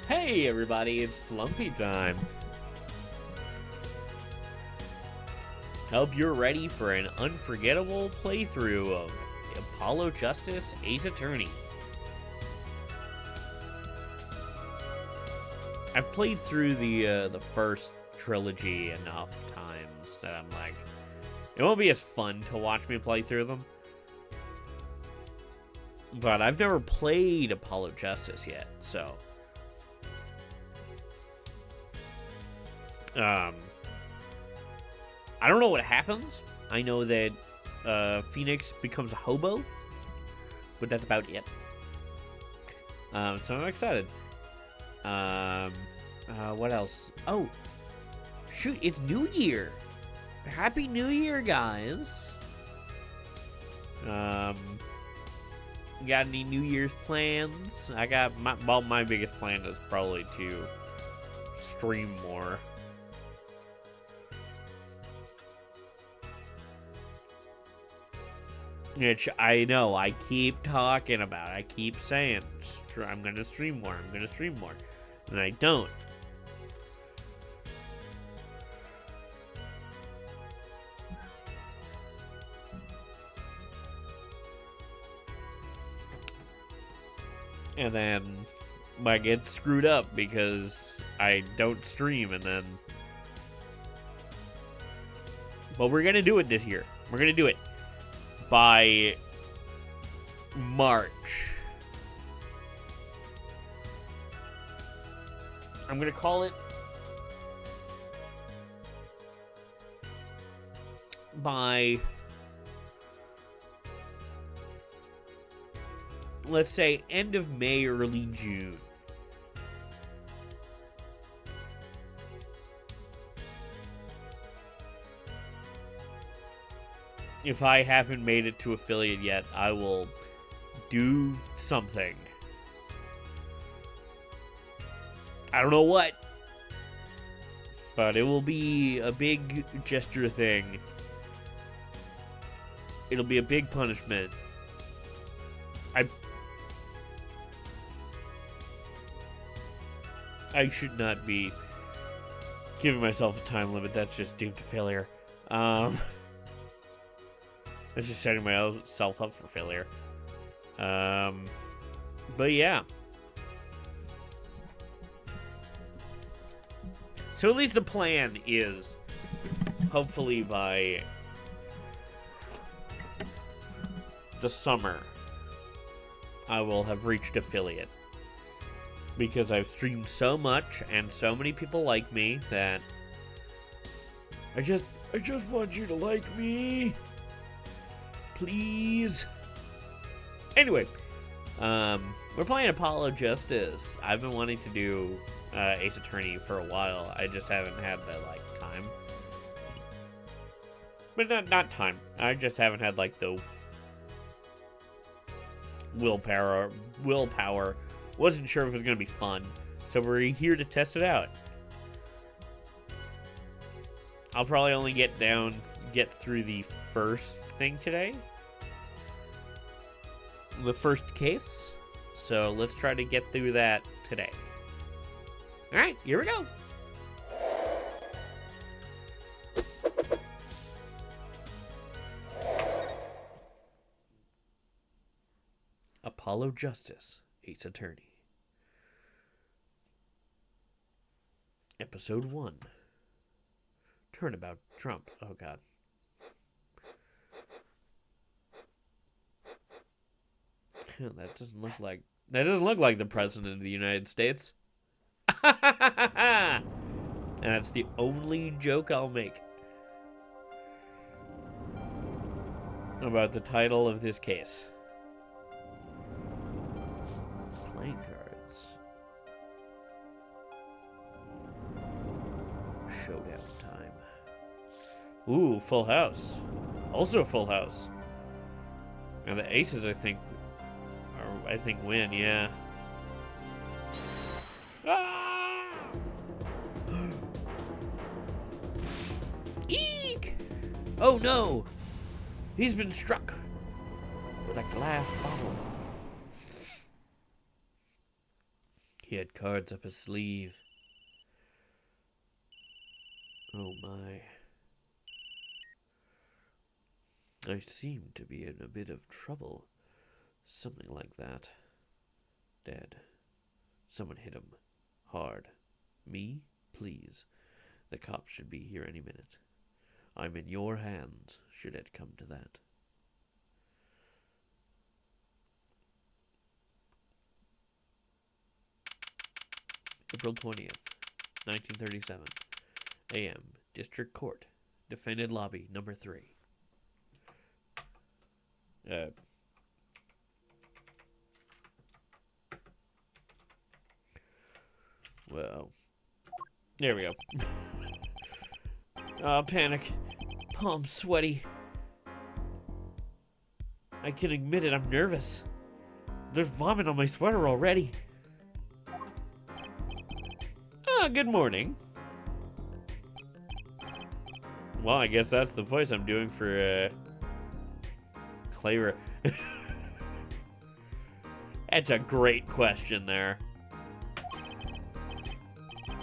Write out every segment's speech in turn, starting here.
Hey everybody, it's Flumpy time. Hope you're ready for an unforgettable playthrough of Apollo Justice Ace Attorney. I've played through the first trilogy enough times that I'm like, it won't be as fun to watch me play through them. But I've never played Apollo Justice yet, so I don't know what happens. I know that Phoenix becomes a hobo, but that's about it. So I'm excited. What else? Oh, shoot, it's New Year. Happy New Year, guys. Got any New Year's plans? I got my biggest plan is probably to stream more. Which I know I keep talking about. I keep saying I'm gonna stream more. I'm gonna stream more, and I don't. And then I get screwed up because I don't stream, and then. But we're gonna do it this year. We're gonna do it by March. I'm gonna call it by, let's say, end of May, early June. If I haven't made it to affiliate yet, I will do something. I don't know what, but it will be a big gesture thing. It'll be a big punishment. I should not be giving myself a time limit. That's just doomed to failure. That's just setting myself up for failure. But yeah. So at least the plan is, hopefully by the summer, I will have reached affiliate. Because I've streamed so much and so many people like me that I just want you to like me. Please. Anyway, we're playing Apollo Justice. I've been wanting to do Ace Attorney for a while. I just haven't had the time. But not time. I just haven't had the willpower. Wasn't sure if it was gonna be fun, so we're here to test it out. I'll probably only get through the first thing today. The first case. So let's try to get through that today. Alright, here we go. Apollo Justice, Ace Attorney. Episode 1. Turnabout Trump. Oh god. That doesn't look like the President of the United States. And that's the only joke I'll make about the title of this case. Playing cards. Showdown time. Ooh, full house. Also full house. And the aces, I think win, yeah. Ah! Eek! Oh no! He's been struck with a glass bottle. He had cards up his sleeve. Oh my. I seem to be in a bit of trouble. Something like that. Dead. Someone hit him. Hard. Me? Please. The cops should be here any minute. I'm in your hands, should it come to that. April 20th, 1937. A.M. District Court. Defendant Lobby, number 3. Well, there we go. Panic. Palms sweaty. I can admit it, I'm nervous. There's vomit on my sweater already. Good morning. Well, I guess that's the voice I'm doing for, Clara. That's a great question there.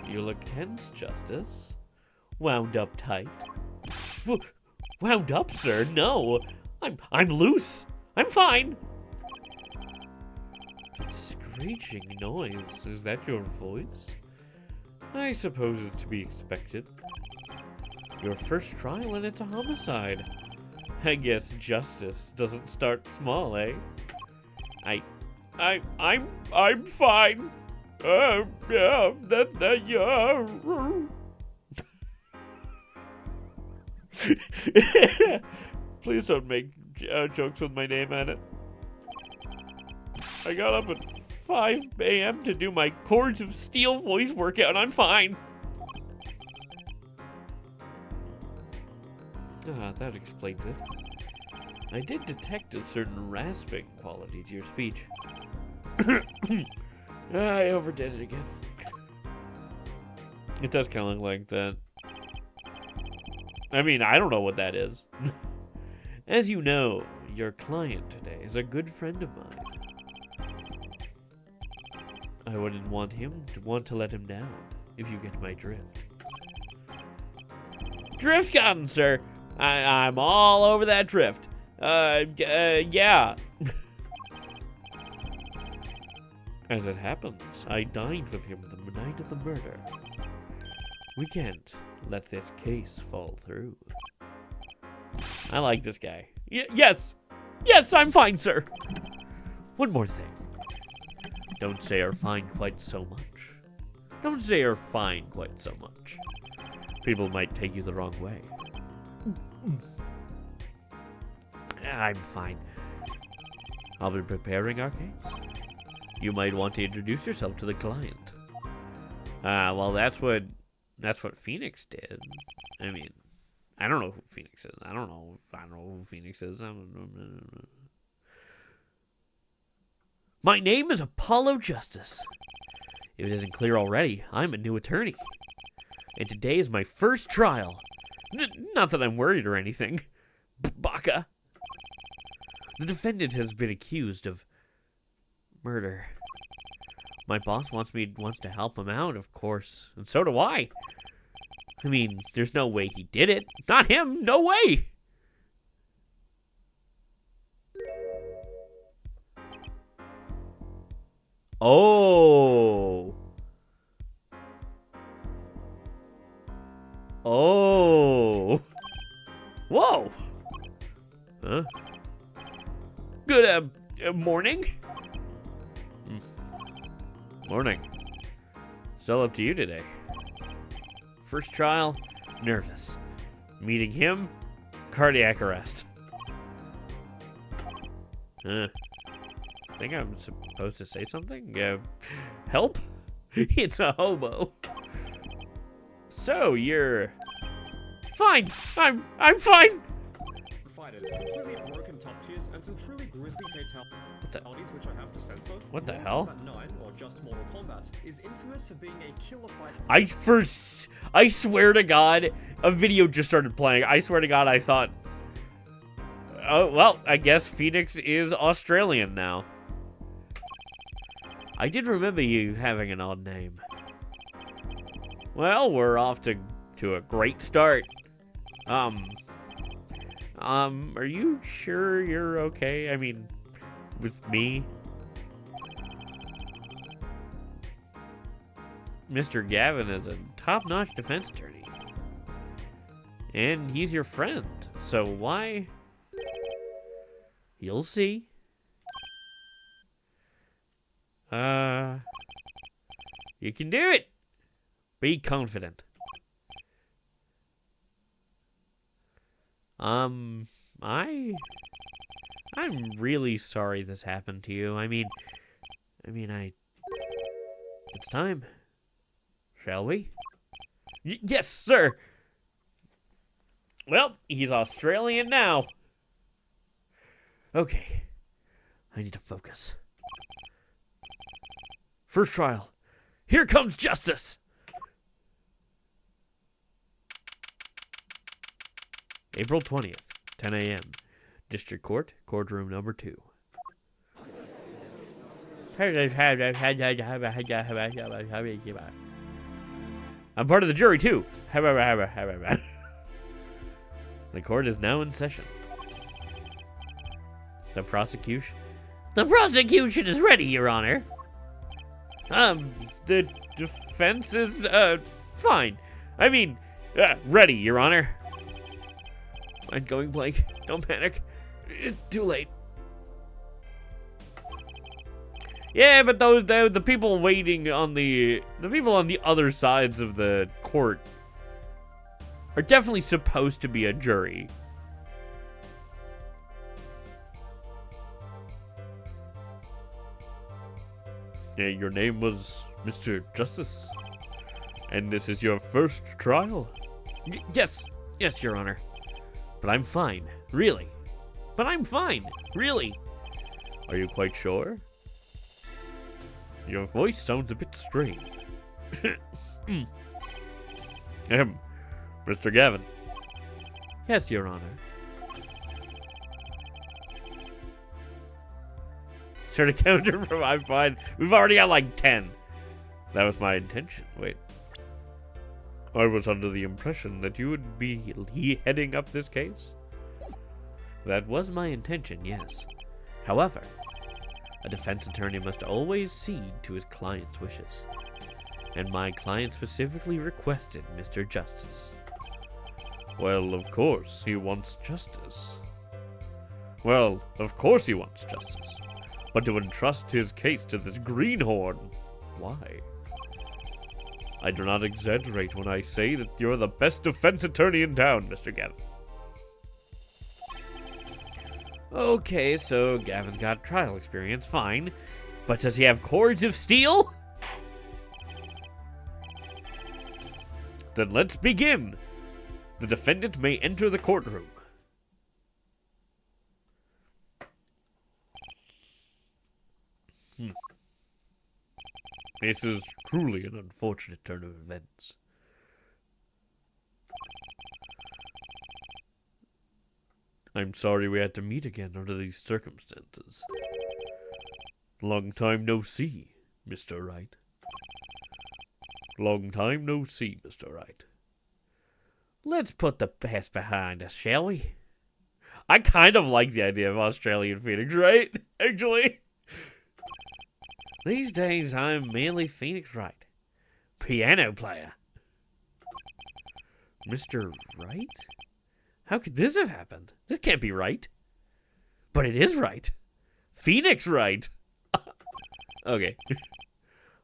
You look tense, Justice. Wound up tight. Wound up, sir? No. I'm loose. I'm fine. That screeching noise. Is that your voice? I suppose it's to be expected. Your first trial and it's a homicide. I guess justice doesn't start small, eh? I'm fine. Please don't make jokes with my name at it. I got up at 5 a.m. to do my Chords of Steel voice workout, and I'm fine. That explains it. I did detect a certain rasping quality to your speech. I overdid it again. It does kind of look like that. I mean, I don't know what that is. As you know, your client today is a good friend of mine. I wouldn't want to let him down, if you get my drift. Drift gotten, sir. I'm all over that drift. Yeah. As it happens, I dined with him the night of the murder. We can't let this case fall through. I like this guy. Yes! Yes, I'm fine, sir! One more thing. Don't say you're fine quite so much. Don't say you're fine quite so much. People might take you the wrong way. I'm fine. I'll be preparing our case. You might want to introduce yourself to the client. Well, that's what Phoenix did. I mean, I don't know who Phoenix is. I don't know who Phoenix is. My name is Apollo Justice. If it isn't clear already, I'm a new attorney. And today is my first trial. Not that I'm worried or anything. Baka. The defendant has been accused of murder. My boss wants to help him out, of course. And so do I. I mean, there's no way he did it. Not him. No way. Oh. Oh. Whoa. Huh? Good, morning? Morning. It's all up to you today. First trial, nervous. Meeting him, cardiac arrest. I think I'm supposed to say something? Help? It's a hobo. So, you're... Fine! I'm fine! Fighters, completely broken top tiers, and some truly grisly fatalities which I have to censor. What the hell? Mortal Kombat 9, or just Mortal Kombat, is infamous for being a killer fight. I swear to God, a video just started playing. I swear to God, I thought... Oh, well, I guess Phoenix is Australian now. I did remember you having an odd name. Well, we're off to a great start. Are you sure you're okay? I mean, with me? Mr. Gavin is a top-notch defense attorney. And he's your friend. So why? You'll see. You can do it. Be confident. I'm really sorry this happened to you. I mean, it's time. Shall we? Yes, sir. Well, he's Australian now. Okay. I need to focus. First trial. Here comes justice. April 20th, 10 a.m. District Court, courtroom number 2. I'm part of the jury, too. The court is now in session. The prosecution is ready, Your Honor. The defense is, fine. I mean, ready, Your Honor. Mind going blank. Don't panic. It's too late. Yeah, but the people waiting on the people on the other sides of the court are definitely supposed to be a jury. Yeah, your name was Mr. Justice, and this is your first trial? Yes, Your Honor. But I'm fine, really. Are you quite sure? Your voice sounds a bit strained. Mr. Gavin. Yes, Your Honor. Start a counter from I'm fine. We've already got like 10. That was my intention. Wait. I was under the impression that you would be heading up this case. That was my intention, yes. However, a defense attorney must always cede to his client's wishes. And my client specifically requested Mr. Justice. Well, of course, he wants justice. But to entrust his case to this greenhorn, why? I do not exaggerate when I say that you're the best defense attorney in town, Mr. Gavin. Okay, so Gavin's got trial experience, fine. But does he have cords of steel? Then let's begin. The defendant may enter the courtroom. This is truly an unfortunate turn of events. I'm sorry we had to meet again under these circumstances. Long time no see, Mr. Wright. Long time no see, Mr. Wright. Let's put the past behind us, shall we? I kind of like the idea of Australian Phoenix Wright, actually. These days, I'm merely Phoenix Wright, piano player. Mr. Wright? How could this have happened? This can't be right. But it is right. Phoenix Wright. Okay.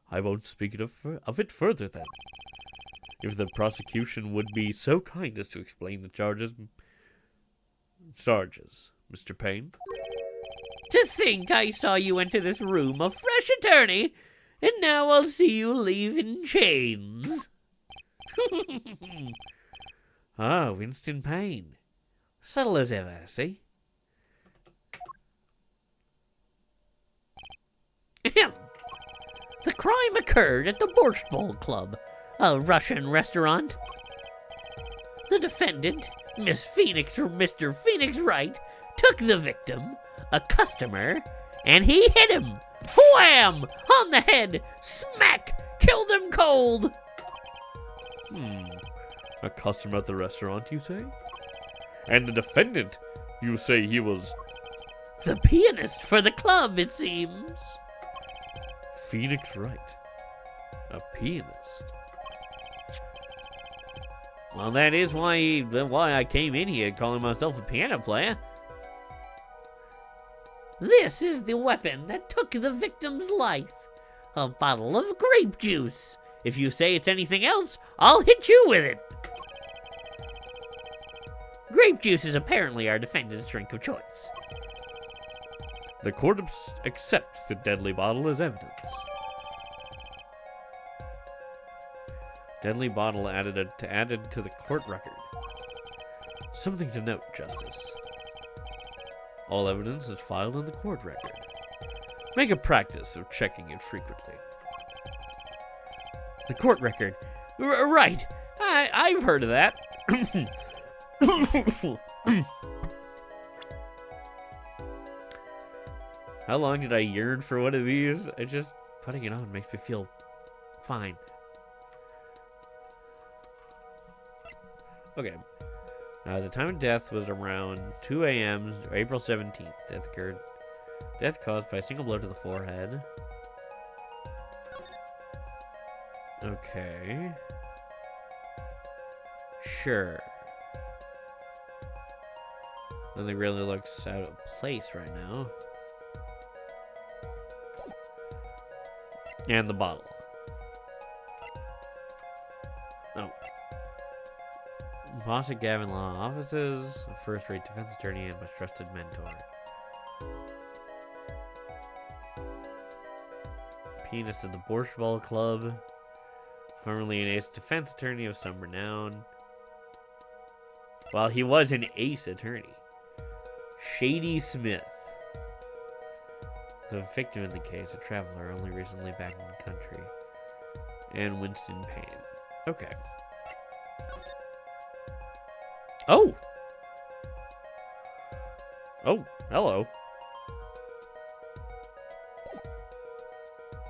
I won't speak of it further then. If the prosecution would be so kind as to explain the charges, Mr. Payne. To think I saw you enter this room a fresh attorney, and now I'll see you leave in chains. Ah, Winston Payne. Subtle as ever, see? The crime occurred at the Borscht Bowl Club, a Russian restaurant. The defendant, Mr. Phoenix Wright, took the victim, a customer, and he hit him Wham! On the head! Smack! Killed him cold! A customer at the restaurant, you say? And the defendant, you say he was... The pianist for the club, it seems. Phoenix Wright. A pianist. Well, that is why I came in here calling myself a piano player. This is the weapon that took the victim's life. A bottle of grape juice. If you say it's anything else, I'll hit you with it. Grape juice is apparently our defendant's drink of choice. The court accepts the deadly bottle as evidence. Deadly bottle added to the court record. Something to note, Justice. All evidence is filed in the court record. Make a practice of checking it frequently. The court record. Right. I've heard of that. How long did I yearn for one of these? Putting it on makes me feel fine. Okay. The time of death was around 2 a.m. April 17th. Death occurred. Death caused by a single blow to the forehead. Okay. Sure. Nothing really looks out of place right now. And the bottle. Oh. Boss at Gavin Law Offices, a first-rate defense attorney and most trusted mentor. Pianist at the Borscht Ball Club. Formerly an ace defense attorney of some renown. Well, he was an ace attorney. Shady Smith. The victim in the case, a traveler only recently back in the country. And Winston Payne. Okay. Oh! Oh, hello.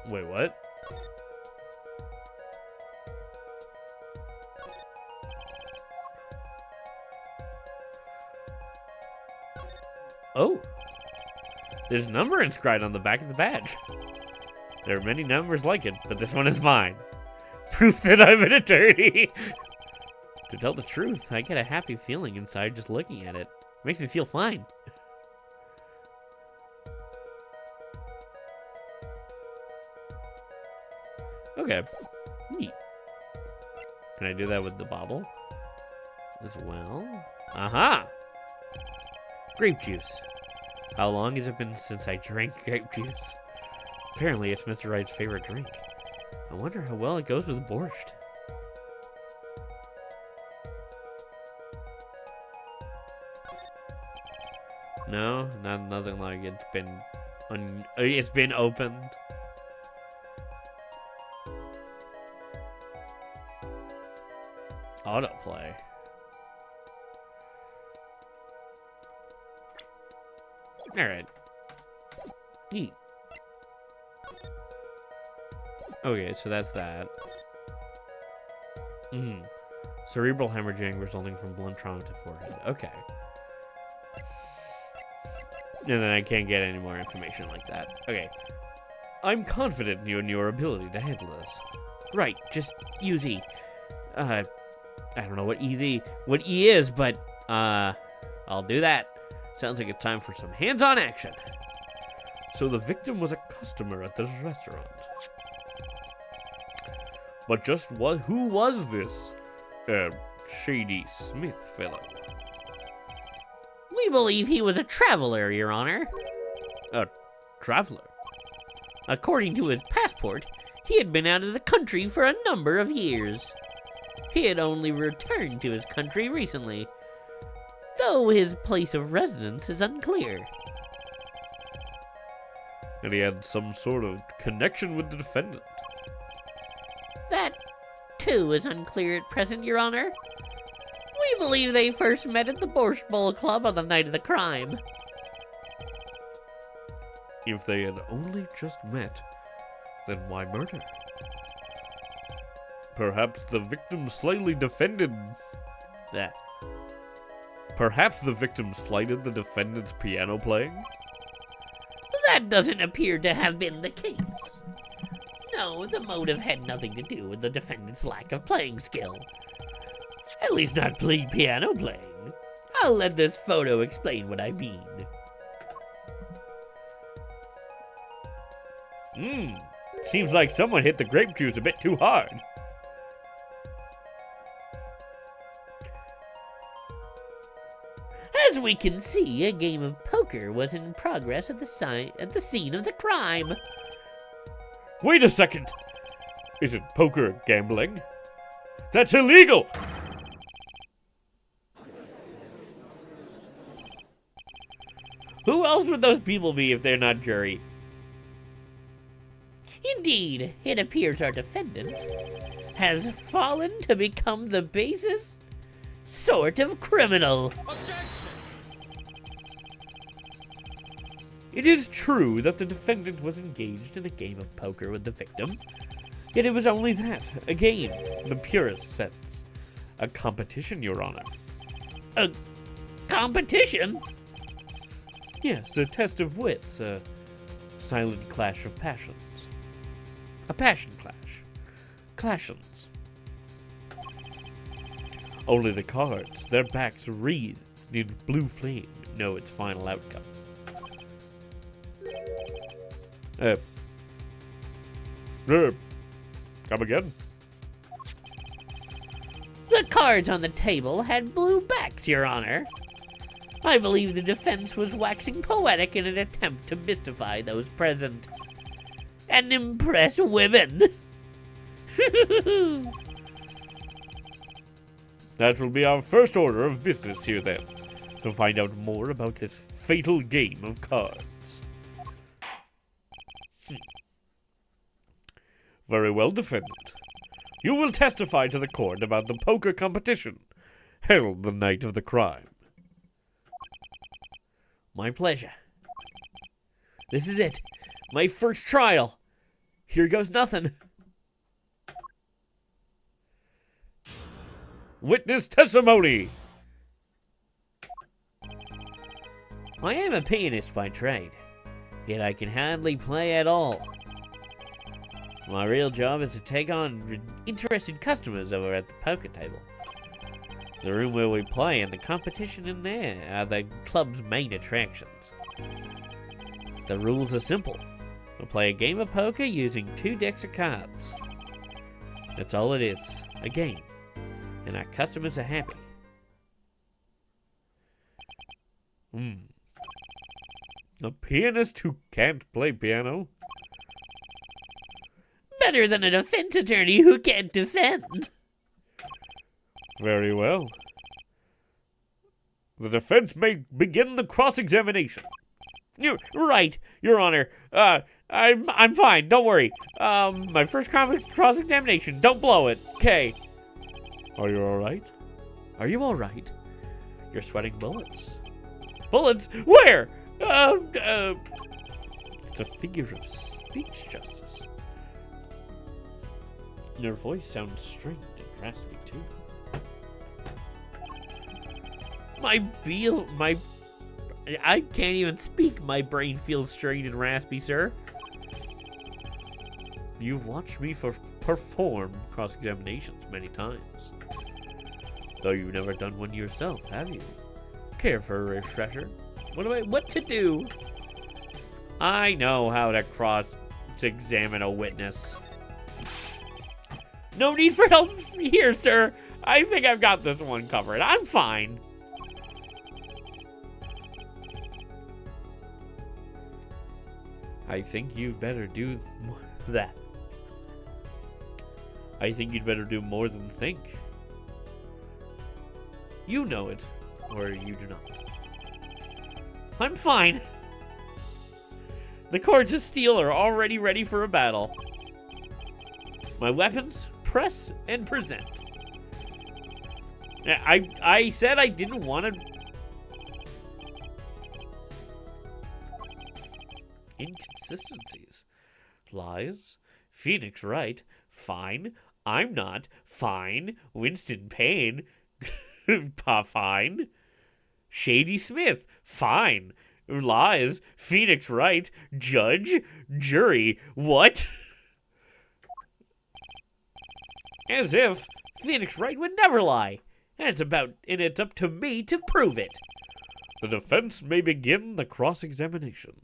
Wait, what? Oh! There's a number inscribed on the back of the badge. There are many numbers like it, but this one is mine. Proof that I'm an attorney! To tell the truth, I get a happy feeling inside just looking at it. Makes me feel fine. Okay. Neat. Can I do that with the bottle as well? Aha! Grape juice. How long has it been since I drank grape juice? Apparently it's Mr. Wright's favorite drink. I wonder how well it goes with borscht. No, nothing like it's been opened. Autoplay. Alright. Neat. Okay, so that's that. Cerebral hemorrhaging resulting from blunt trauma to forehead. Okay. And then I can't get any more information like that. Okay. I'm confident in you and your ability to handle this. Right, just use E. I don't know what E is, but, I'll do that. Sounds like it's time for some hands-on action. So the victim was a customer at this restaurant. But just who was this, Shady Smith fellow? We believe he was a traveler, Your Honor. A traveler? According to his passport, he had been out of the country for a number of years. He had only returned to his country recently, though his place of residence is unclear. And he had some sort of connection with the defendant. That, too, is unclear at present, Your Honor. We believe they first met at the Borscht Bowl Club on the night of the crime. If they had only just met, then why murder? Perhaps the victim slightly defended... that. Perhaps the victim slighted the defendant's piano playing? That doesn't appear to have been the case. No, the motive had nothing to do with the defendant's lack of playing skill. At least not piano playing. I'll let this photo explain what I mean. Seems like someone hit the grape juice a bit too hard. As we can see, a game of poker was in progress at the scene of the crime. Wait a second! Isn't poker gambling? That's illegal! Who else would those people be if they're not jury? Indeed, it appears our defendant has fallen to become the basest sort of criminal. It is true that the defendant was engaged in a game of poker with the victim, yet it was only that, a game, in the purest sense. A competition, Your Honor. A competition? Yes, a test of wits, a silent clash of passions. A passion clash. Clashons. Only the cards, their backs wreathed in blue flame, know its final outcome. Come again? The cards on the table had blue backs, Your Honor. I believe the defense was waxing poetic in an attempt to mystify those present and impress women. That will be our first order of business here then, to find out more about this fatal game of cards. Very well, defendant. You will testify to the court about the poker competition held the night of the crime. My pleasure. This is it. My first trial. Here goes nothing. Witness testimony! I am a pianist by trade, yet I can hardly play at all. My real job is to take on interested customers over at the poker table. The room where we play and the competition in there are the club's main attractions. The rules are simple. We play a game of poker using 2 decks of cards. That's all it is, a game. And our customers are happy. A pianist who can't play piano? Better than a defense attorney who can't defend. Very well. The defense may begin the cross-examination. You're right, Your Honor. I'm fine. Don't worry. My first cross-examination. Don't blow it. Okay. Are you all right? Are you all right? You're sweating bullets. Bullets? Where? It's a figure of speech, Justice. Your voice sounds strained and raspy, too. I can't even speak. My brain feels strained and raspy, sir. You've watched me perform cross-examinations many times. Though you've never done one yourself, have you? Care for a refresher? What to do? I know how to cross-examine a witness. No need for help here, sir. I think I've got this one covered. I'm fine. I think you'd better do that. I think you'd better do more than think. You know it, or you do not. I'm fine. The cords of steel are already ready for a battle. My weapons, press and present. I said I didn't want to... Inconsistencies. Lies. Phoenix Wright. Fine. I'm not. Fine. Winston Payne. Fine. Shady Smith. Fine. Lies. Phoenix Wright. Judge. Jury. What? As if Phoenix Wright would never lie. And it's up to me to prove it. The defense may begin the cross-examination.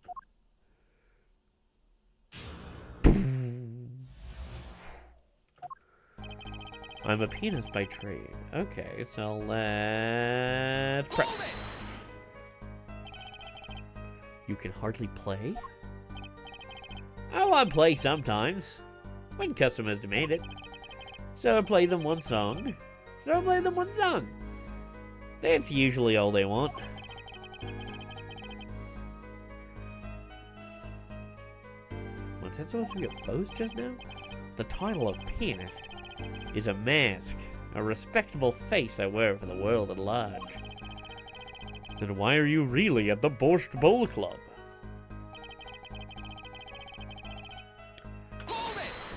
I'm a pianist by trade. Okay, so let's press. You can hardly play? Oh, I play sometimes, when customers demand it. So I play them one song. That's usually all they want. Was that supposed to be a boast just now? The title of pianist is a mask, a respectable face I wear for the world at large. Then why are you really at the Borscht Bowl Club?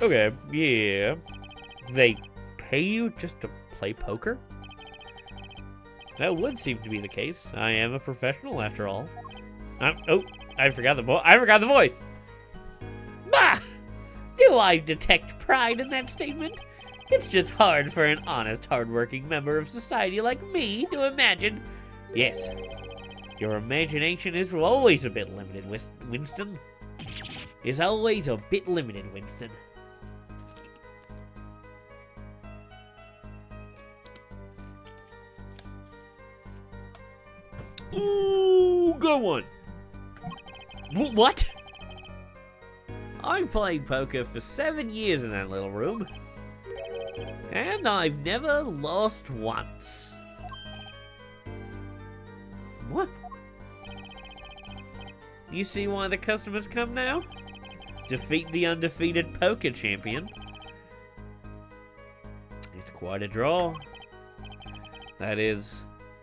Okay, yeah. They pay you just to play poker? That would seem to be the case. I am a professional after all. I forgot the voice. Bah! Do I detect pride in that statement? It's just hard for an honest, hard-working member of society like me to imagine. Yes, your imagination is always a bit limited, Winston. Is always a bit limited, Winston. Ooh, good one. What? I played poker for 7 years in that little room. And I've never lost once. What? You see why the customers come now? Defeat the undefeated poker champion. It's quite a draw. That is,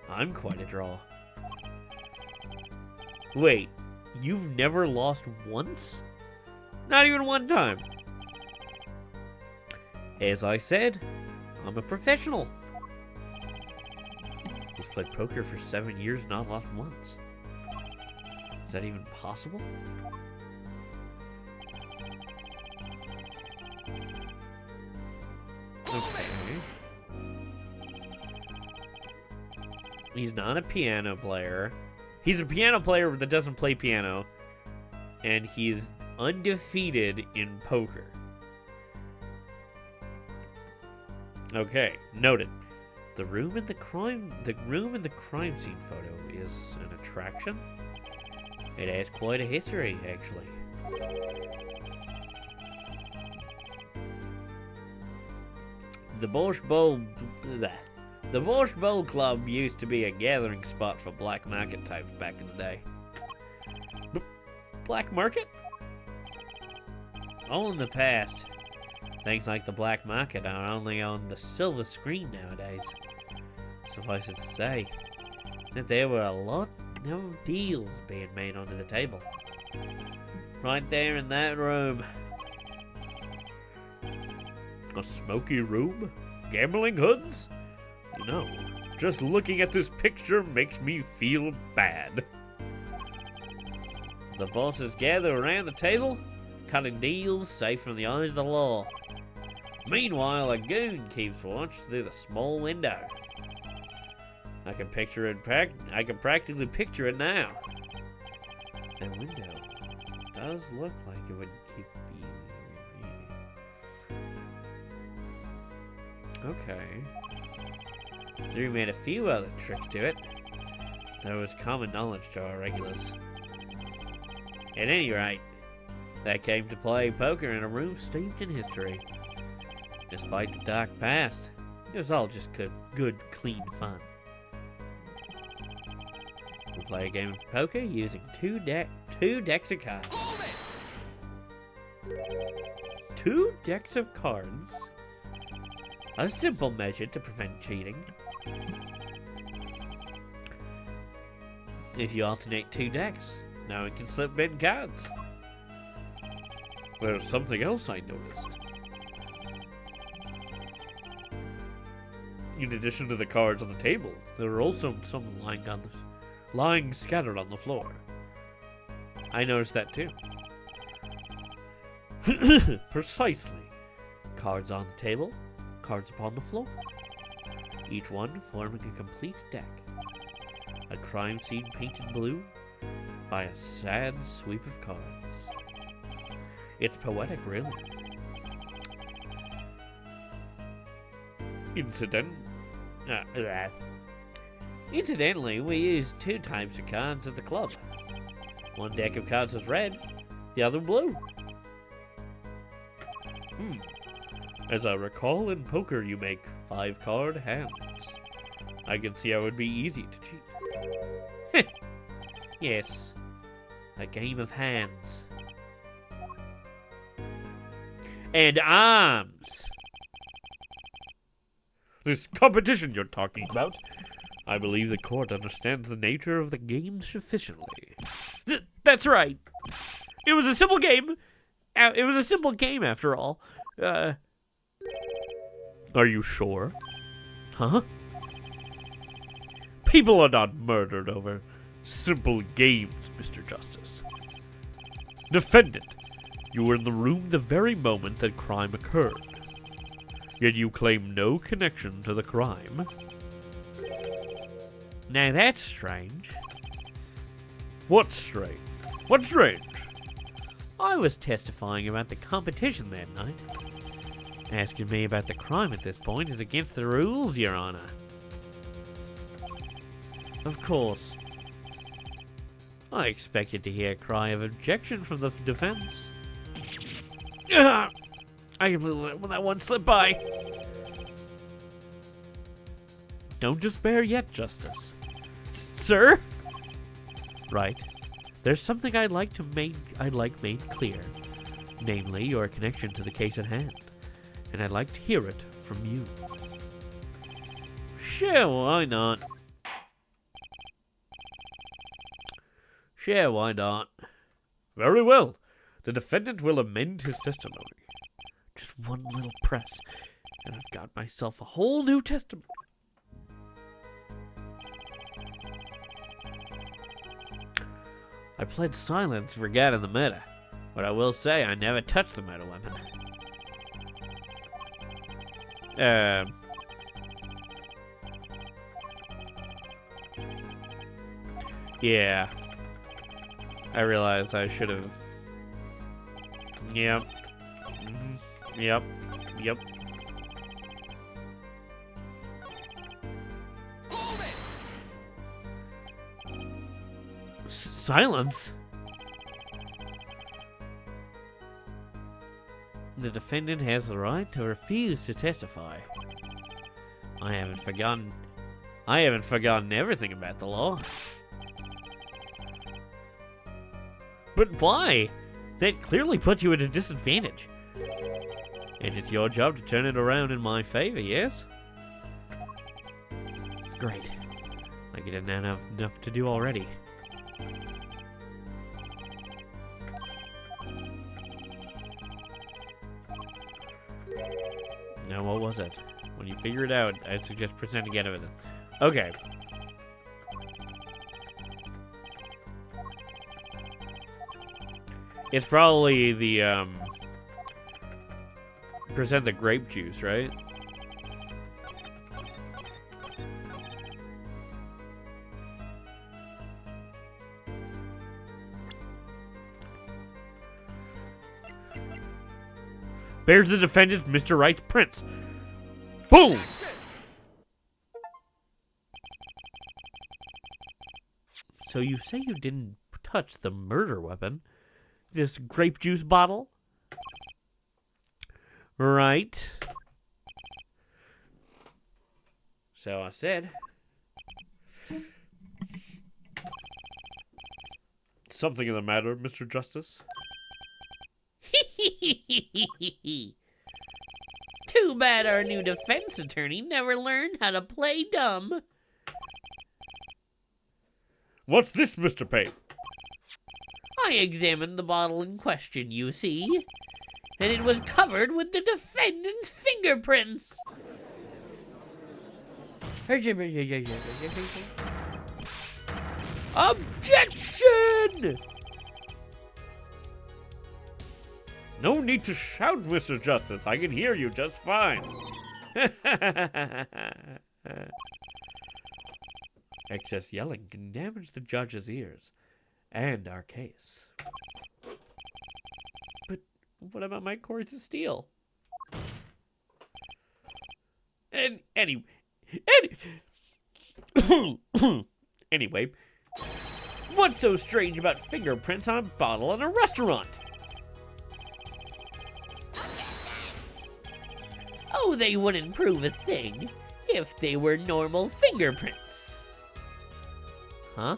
I'm quite a draw. Wait, you've never lost once? Not even one time. As I said, I'm a professional. He's played poker for 7 years, not lost once. Is that even possible? Okay. He's not a piano player. He's a piano player that doesn't play piano. And he's undefeated in poker. Okay, noted. The room in the crime scene photo is an attraction. It has quite a history, actually. The Borscht Bowl Club used to be a gathering spot for black market types back in the day. Black market? All in the past. Things like the black market are only on the silver screen nowadays. Suffice it to say that there were a lot of deals being made onto the table. Right there in that room. A smoky room? Gambling hoods? You know, just looking at this picture makes me feel bad. The bosses gather around the table, cutting deals safe from the eyes of the law. Meanwhile, a goon keeps watch through the small window. I can practically picture it now. That window does look like it would keep you. Okay. They made a few other tricks to it. There was common knowledge to our regulars. At any rate, they came to play poker in a room steeped in history. Despite the dark past, it was all just good, clean fun. We play a game of poker using two decks of cards. 2 decks of cards? A simple measure to prevent cheating. If you alternate 2 decks, no one can slip in cards. There's something else I noticed. In addition to the cards on the table, there are also some lying scattered on the floor. I noticed that too. Precisely. Cards on the table, cards upon the floor. Each one forming a complete deck. A crime scene painted blue by a sad sweep of cards. It's poetic, really. Incidentally, we use 2 types of cards at the club. One deck of cards is red, the other blue. As I recall, in poker you make 5-card hands. I can see how it would be easy to cheat. Yes, a game of hands. And arms. This competition you're talking about, I believe the court understands the nature of the game sufficiently. That's right. It was a simple game. It was a simple game after all. Are you sure? Huh? People are not murdered over simple games, Mr. Justice. Defendant, you were in the room the very moment that crime occurred. Yet you claim no connection to the crime. Now that's strange. What's strange? What's strange? I was testifying about the competition that night. Asking me about the crime at this point is against the rules, Your Honor. Of course. I expected to hear a cry of objection from the defense. I completely let that one slip by. Don't despair yet, Justice. Sir? Right. There's something I'd like made clear. Namely, your connection to the case at hand. And I'd like to hear it from you. Sure, why not? Sure, why not? Very well. The defendant will amend his testimony. Just one little press, and I've got myself a whole new testimony. I pled silence regarding the murder, but I will say I never touched the murder weapon. Yeah. I realize I should have. Yep. Yep. Yep. Silence? The defendant has the right to refuse to testify. I haven't forgotten everything about the law. But why? That clearly puts you at a disadvantage. And it's your job to turn it around in my favor, yes? Great. Like you didn't have enough to do already. Now, what was it? When you figure it out, I suggest presenting evidence. Okay. It's probably the, present the grape juice, right? Bears the defendant, Mr. Wright's prints. Boom! So you say you didn't touch the murder weapon? This grape juice bottle? Right. So I said. Something in the matter, Mr. Justice? Too bad our new defense attorney never learned how to play dumb. What's this, Mr. Payne? I examined the bottle in question, you see. and it was covered with the defendant's fingerprints. Objection! No need to shout, Mr. Justice. I can hear you just fine. Excess yelling can damage the judge's ears and our case. But what about my cords of steel? Anyway, what's so strange about fingerprints on a bottle in a restaurant? Oh, they wouldn't prove a thing if they were normal fingerprints. Huh?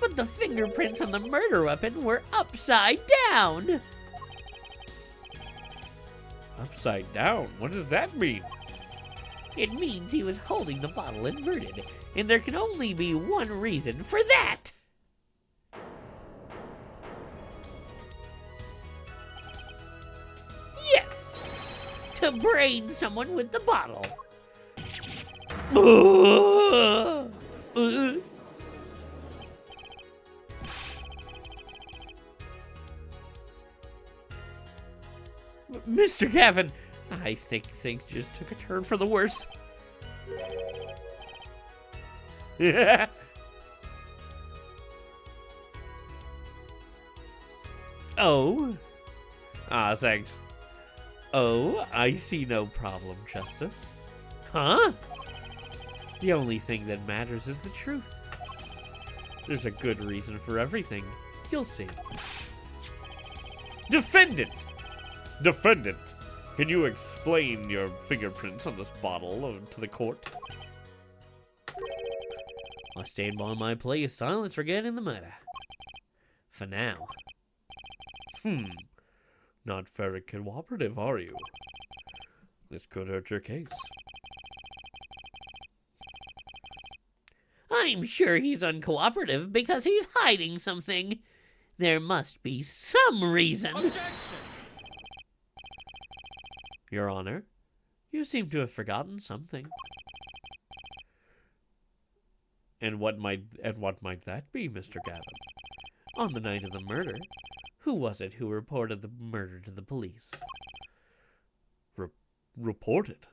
But the fingerprints on the murder weapon were upside down. Upside down? What does that mean? It means he was holding the bottle inverted, and there can only be one reason for that. Yes, to brain someone with the bottle. Mr. Gavin, I think things just took a turn for the worse. Yeah. Oh. Thanks. Oh, I see no problem, Justice. Huh? The only thing that matters is the truth. There's a good reason for everything. You'll see. Defendant! Defendant, can you explain your fingerprints on this bottle to the court? I stand by my plea of silence regarding the matter. For now. Not very cooperative, are you? This could hurt your case. I'm sure he's uncooperative because he's hiding something. There must be some reason. Objection! Your Honor, you seem to have forgotten something. And what might that be, Mr. Gavin? On the night of the murder, who was it who reported the murder to the police? Reported?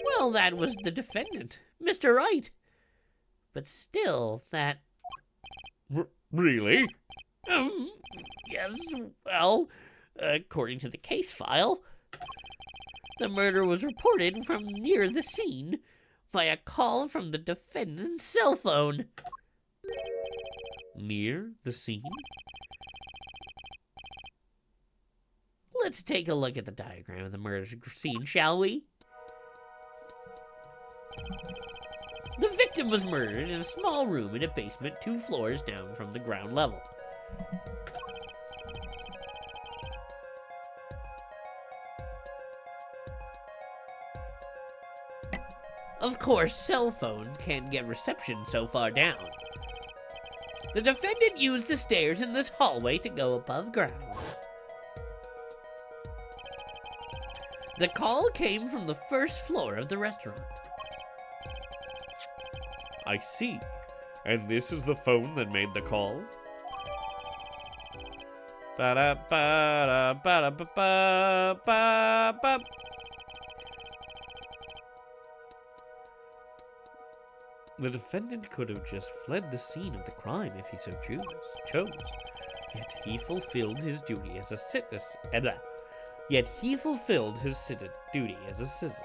Well, that was the defendant, Mr. Wright. But still, that... Really? Yes, well, according to the case file, the murder was reported from near the scene by a call from the defendant's cell phone. Near the scene? Let's take a look at the diagram of the murder scene, shall we? The victim was murdered in a small room in a basement 2 floors down from the ground level. Of course, cell phones can't get reception so far down. The defendant used the stairs in this hallway to go above ground. The call came from the 1st floor of the restaurant. I see. And this is the phone that made the call? Ba-da-ba-da-ba-da-ba-ba-ba-ba. The defendant could have just fled the scene of the crime if he so chose. Yet he fulfilled his duty as a citizen. Yet he fulfilled his duty as a citizen.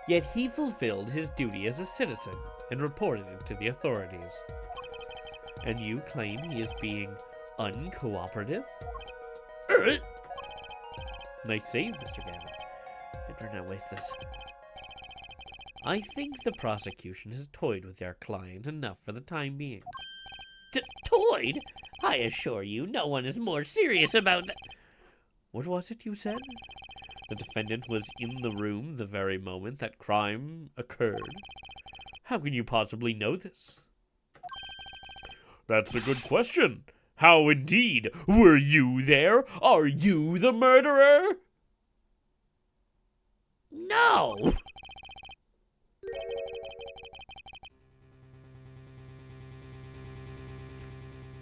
Yet he fulfilled his duty as a citizen and reported it to the authorities. And you claim he is being uncooperative? Nice save, Mr. Gavin. Better not waste this. I think the prosecution has toyed with our client enough for the time being. Toyed? I assure you, no one is more serious about... What was it you said? The defendant was in the room the very moment that crime occurred. How can you possibly know this? That's a good question. How indeed? Were you there? Are you the murderer? No!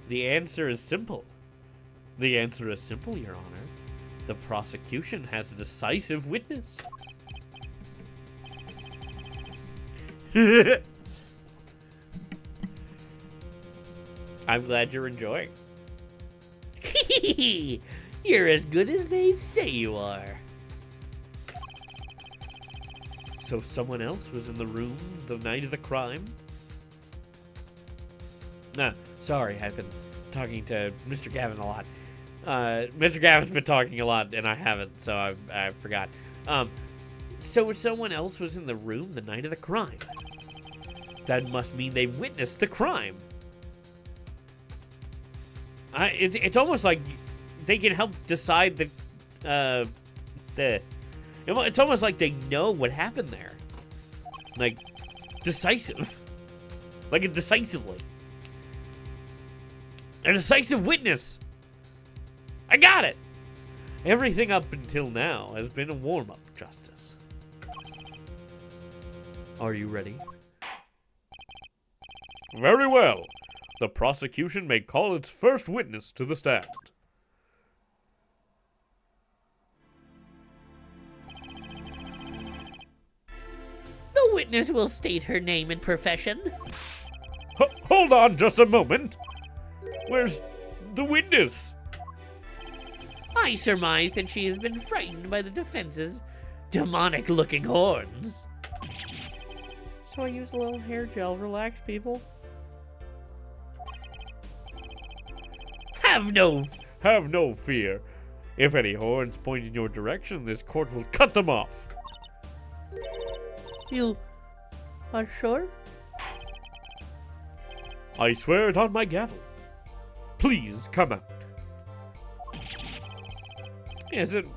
The answer is simple. The answer is simple, Your Honor. The prosecution has a decisive witness. I'm glad you're enjoying. You're as good as they say you are. So someone else was in the room the night of the crime? Sorry, I've been talking to Mr. Gavin a lot. Mr. Gavin's been talking a lot, and I haven't, so I forgot. So someone else was in the room the night of the crime. That must mean they witnessed the crime. It's almost like they can help decide it's almost like they know what happened there. Like, decisive. Like, decisively. A decisive witness. I got it. Everything up until now has been a warm-up, Justice. Are you ready? Very well. The prosecution may call its first witness to the stand. The witness will state her name and profession. Hold on just a moment. Where's the witness? I surmise that she has been frightened by the defense's demonic-looking horns. So I use a little hair gel. Relax, people. Have no fear. If any horns point in your direction, this court will cut them off. You are sure? I swear it on my gavel. Please come out. Isn't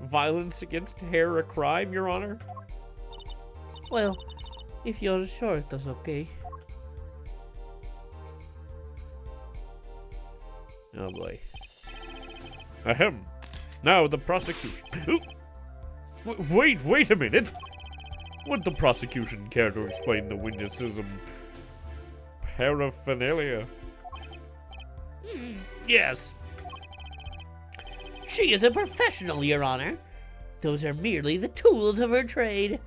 violence against hair a crime, Your Honor? Well, if you're sure it is okay. Oh boy. Ahem. Now the prosecution. Wait a minute. Would the prosecution care to explain the witness's paraphernalia? Yes. She is a professional, Your Honor. Those are merely the tools of her trade.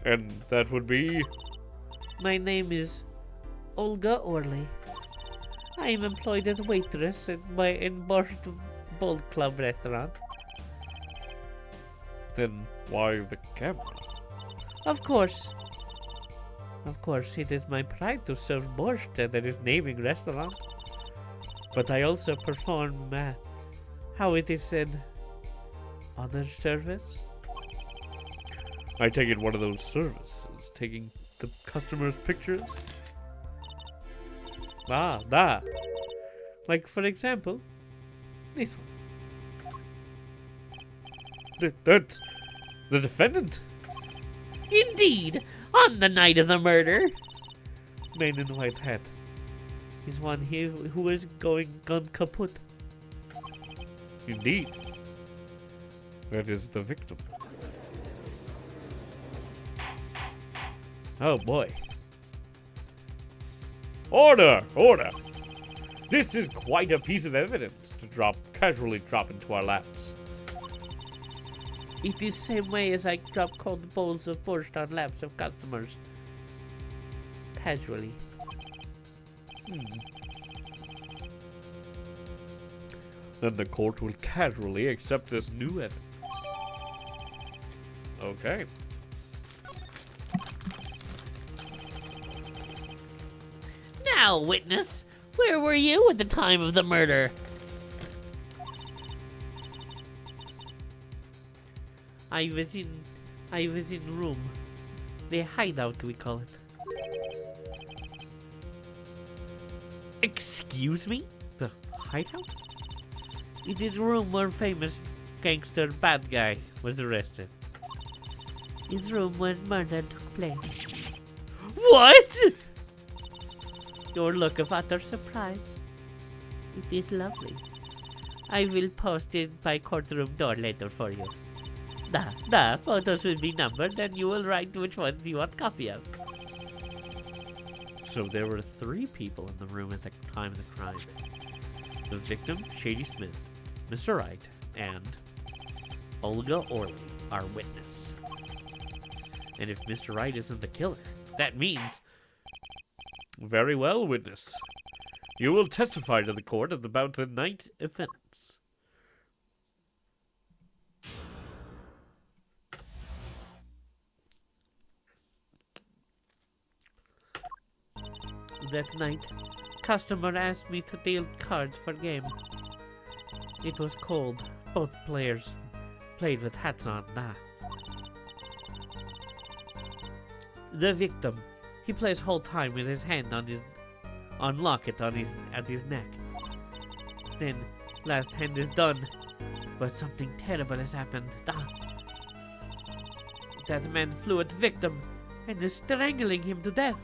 And that would be? My name is Olga Orley. I am employed as a waitress in Borscht Bold Club restaurant. Then why the camera? Of course, it is my pride to serve borscht at this naming restaurant. But I also perform, how it is said, other service. I take it one of those services, taking the customer's pictures? Like, for example, this one. That's the defendant. Indeed, on the night of the murder. Man in the white hat. He's one here who is gone kaput. Indeed. That is the victim. Oh boy. Order! This is quite a piece of evidence to casually drop into our laps. It is same way as I drop cold bowls of borscht on laps of customers. Casually. Then the court will casually accept this new evidence. Okay. Now, witness, where were you at the time of the murder? I was in room. The hideout, we call it. Excuse me? The hideout? It is room where famous gangster bad guy was arrested. His room when murder took place. What? Your look of utter surprise. It is lovely. I will post it by courtroom door later for you. The photos will be numbered and you will write which ones you want copy of. So there were 3 people in the room at the time of the crime. The victim, Shady Smith, Mr. Wright, and Olga Orley, our witness. And if Mr. Wright isn't the killer, that means... Very well, witness. You will testify to the court about the night events. That night, customer asked me to deal cards for game. It was cold. Both players played with hats on. The victim, he plays whole time with his hand on locket at his neck. Then, last hand is done, but something terrible has happened. That man flew at the victim and is strangling him to death.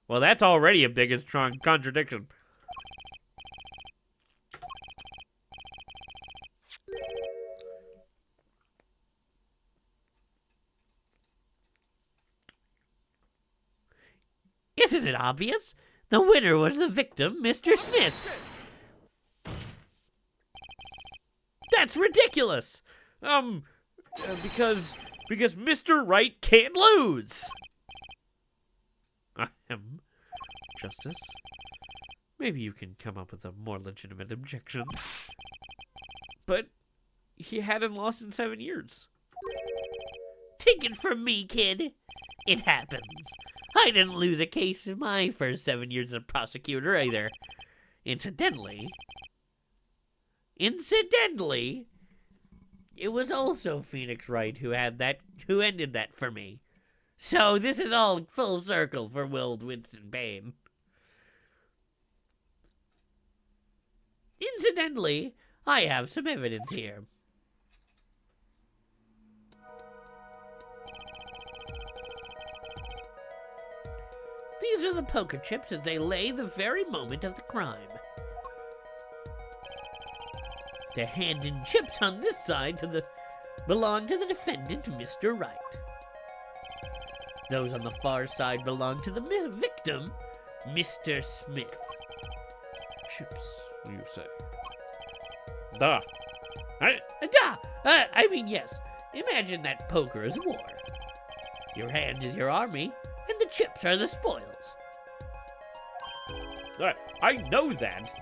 Well, that's already a big and strong contradiction. Isn't it obvious? The winner was the victim, Mr. Smith. That's ridiculous. Because Mr. Wright can't lose. Justice, maybe you can come up with a more legitimate objection. But he hadn't lost in 7 years. Take it from me, kid. It happens. I didn't lose a case in my first 7 years as a prosecutor either. Incidentally, it was also Phoenix Wright who ended that for me. So this is all full circle for Will Winston Payne. Incidentally, I have some evidence here. These are the poker chips as they lay the very moment of the crime. The hand and chips on this side belong to the defendant, Mr. Wright. Those on the far side belong to the victim, Mr. Smith. Chips, you say? I mean, yes. Imagine that poker is war. Your hand is your army, and the chips are the spoils. I know that.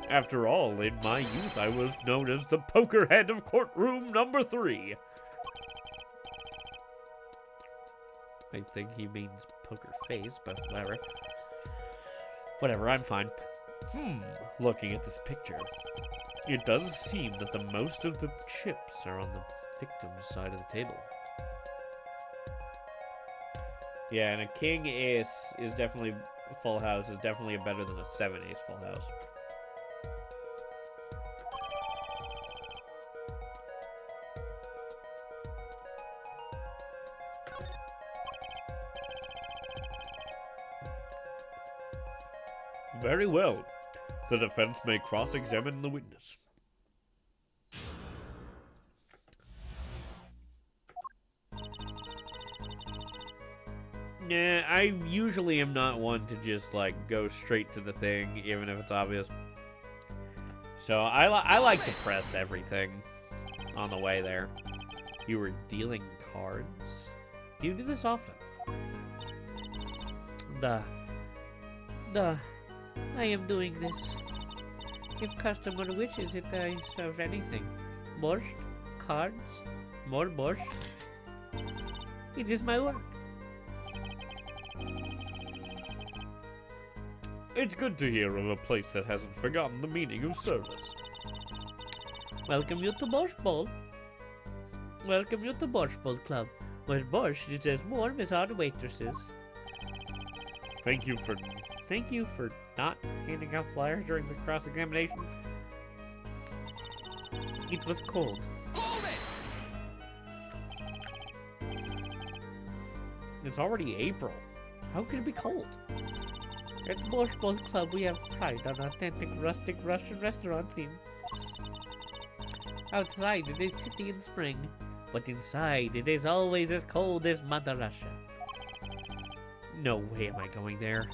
After all, in my youth, I was known as the poker head of courtroom number 3. I think he means poker face, but whatever. Whatever, I'm fine. Looking at this picture, it does seem that the most of the chips are on the victim's side of the table. Yeah, and a king ace is definitely a full house, is definitely better than a 7-ace full house. Very well. The defense may cross-examine the witness. Nah, I usually am not one to just, like, go straight to the thing, even if it's obvious. So, I like to press everything on the way there. You were dealing cards? Do you do this often? I am doing this. If customer wishes it, I serve anything. Borscht, cards, more borscht. It is my work. It's good to hear of a place that hasn't forgotten the meaning of service. Welcome you to Borscht Bowl. Welcome you to Borscht Bowl Club, where borscht is as warm as our waitresses. Thank you for not handing out flyers during the cross-examination. It was cold. Hold it! It's already April. How could it be cold? At Borscht Bowl Club, we have pride on authentic rustic Russian restaurant theme. Outside, it is city in spring, but inside, it is always as cold as Mother Russia. No way am I going there.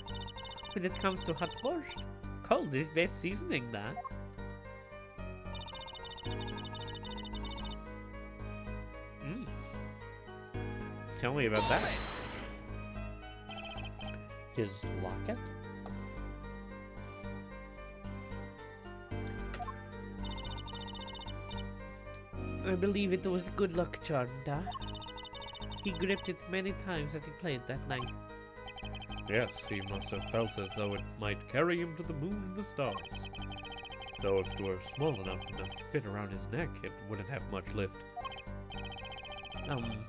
When it comes to hot borscht, cold is best seasoning, that. Tell me about that. His locket? I believe it was good luck charm, da. He gripped it many times as he played that night. Yes, he must have felt as though it might carry him to the moon and the stars. Though if it were small enough to fit around his neck, it wouldn't have much lift.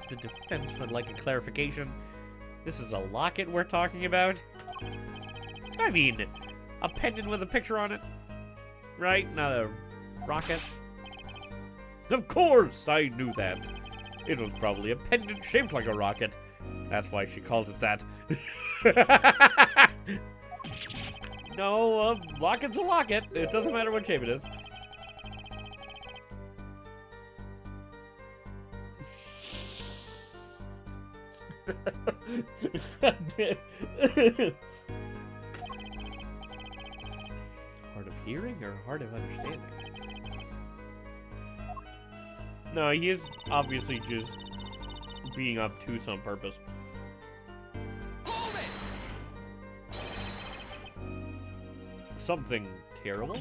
The defense would like a clarification. This is a locket we're talking about? I mean, a pendant with a picture on it, right? Not a rocket. Of course, I knew that. It was probably a pendant shaped like a rocket. That's why she calls it that. No, a locket's a locket. It doesn't matter what shape it is. Hard of hearing or hard of understanding? No, he is obviously just being obtuse on purpose. Something terrible?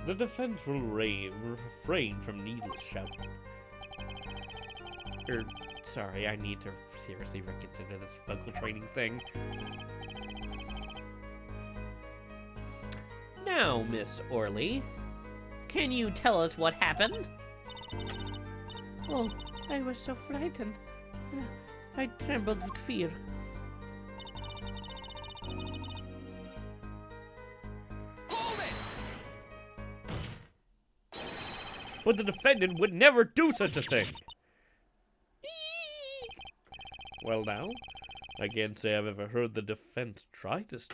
The defense will refrain from needless shouting. Sorry, I need to seriously reconsider this vocal training thing. Now, Miss Orley, can you tell us what happened? Oh, I was so frightened. I trembled with fear. But the defendant would never do such a thing. Well now, I can't say I've ever heard the defense try this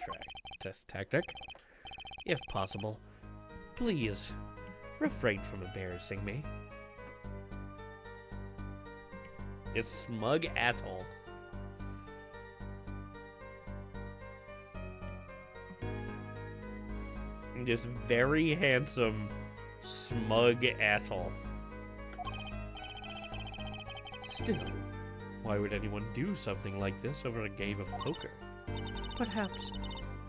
test tactic. If possible, please refrain from embarrassing me. You smug asshole. This very handsome, smug asshole. Still, why would anyone do something like this over a game of poker? Perhaps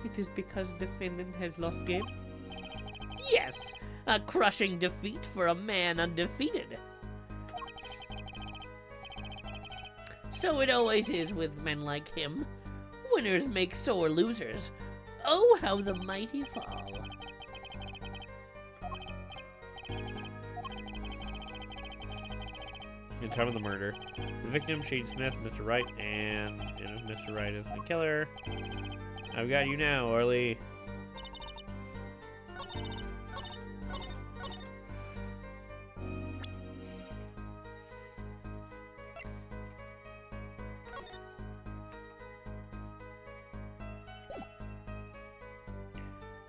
it is because the defendant has lost game? Yes! A crushing defeat for a man undefeated. So it always is with men like him. Winners make sore losers. Oh, how the mighty fall. In time of the murder, the victim, Shane Smith, Mr. Wright, and Mr. Wright is the killer. I've got you now, Orly.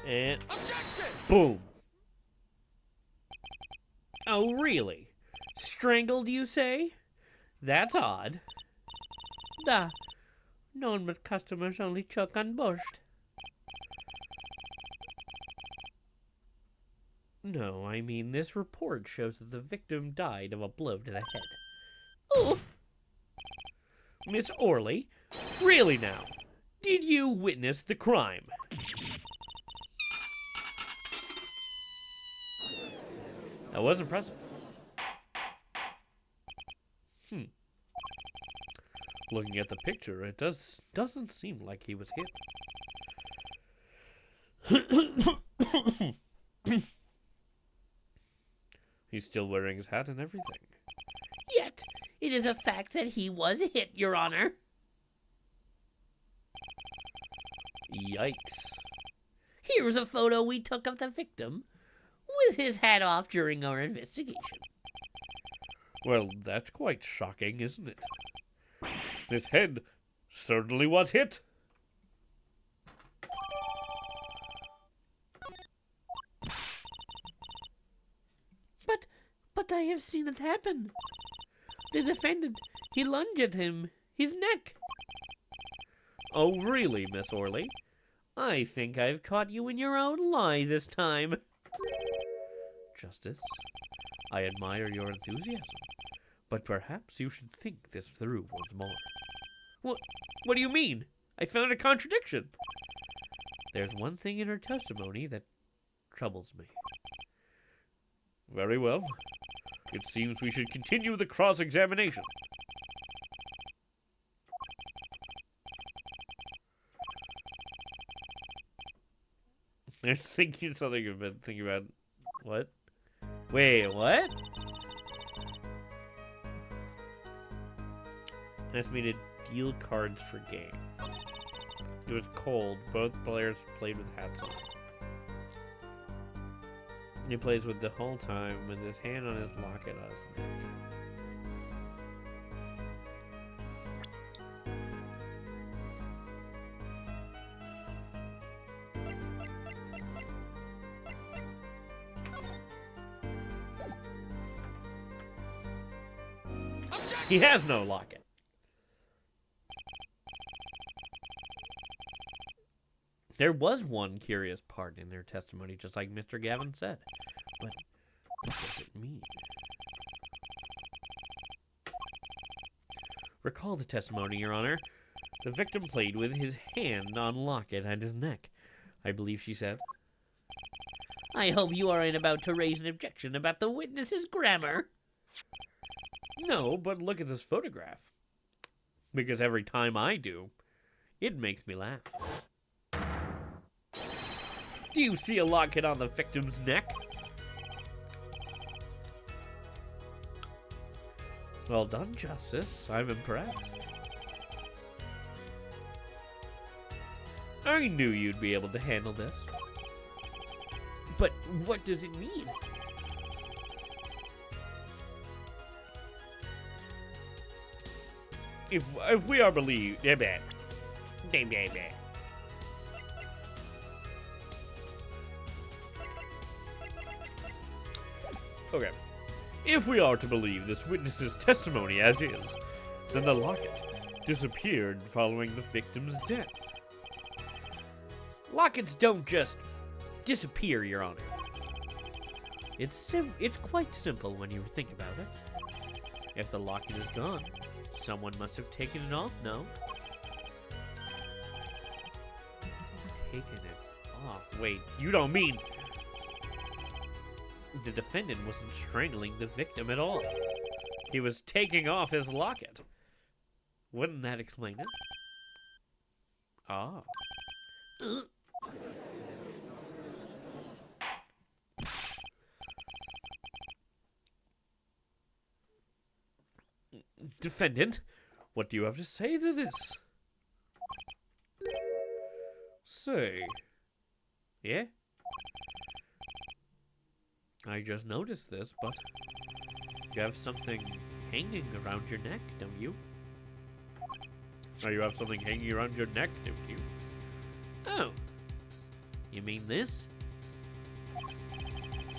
And boom. Oh, really? Strangled, you say? That's odd. Da. Known but customers only choke on borscht. No, I mean, this report shows that the victim died of a blow to the head. Oh! Miss Orley, really now? Did you witness the crime? That was impressive. Looking at the picture, it doesn't seem like he was hit. He's still wearing his hat and everything. Yet, it is a fact that he was hit, Your Honor. Yikes. Here's a photo we took of the victim with his hat off during our investigation. Well, that's quite shocking, isn't it? This head certainly was hit. But I have seen it happen. The defendant, he lunged at him, his neck. Oh, really, Miss Orley? I think I've caught you in your own lie this time. Justice, I admire your enthusiasm, but perhaps you should think this through once more. What do you mean? I found a contradiction. There's one thing in her testimony that troubles me. Very well. It seems we should continue the cross-examination. I was thinking something about what? Wait, what? Asked me to deal cards for game. It was cold. Both players played with hats on. He plays with the whole time with his hand on his locket on his neck. He has no locket. There was one curious part in their testimony, just like Mr. Gavin said. But what does it mean? Recall the testimony, Your Honor. The victim played with his hand on locket at his neck, I believe she said. I hope you aren't about to raise an objection about the witness's grammar. No, but look at this photograph. Because every time I do, it makes me laugh. Do you see a locket on the victim's neck? Well done, Justice. I'm impressed. I knew you'd be able to handle this. But what does it mean? If we are believed... Okay. If we are to believe this witness's testimony as is, then the locket disappeared following the victim's death. Lockets don't just disappear, Your Honor. It's quite simple when you think about it. If the locket is gone, someone must have taken it off, no? Taken it off? Wait, you don't mean... The defendant wasn't strangling the victim at all. He was taking off his locket. Wouldn't that explain it? Ah. Defendant, what do you have to say to this? Say. Yeah? I just noticed this, but you have something hanging around your neck, don't you? Oh, you have something hanging around your neck, don't you? Oh. You mean this?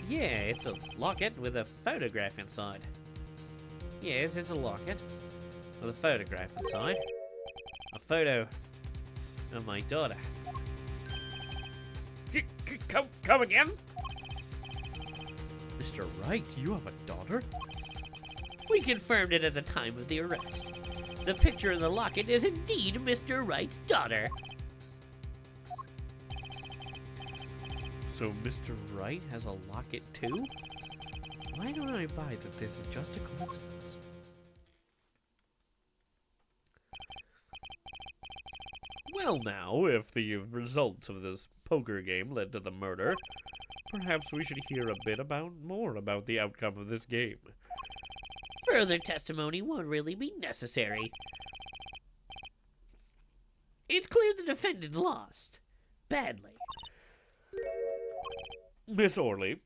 Yeah, it's a locket with a photograph inside. Yes, it's a locket with a photograph inside. A photo of my daughter. Come again? Mr. Wright, you have a daughter? We confirmed it at the time of the arrest. The picture in the locket is indeed Mr. Wright's daughter. So Mr. Wright has a locket too? Why don't I buy that this is just a coincidence? Well now, if the results of this poker game led to the murder, perhaps we should hear a bit more about the outcome of this game. Further testimony won't really be necessary. It's clear the defendant lost. Badly. Miss Orley,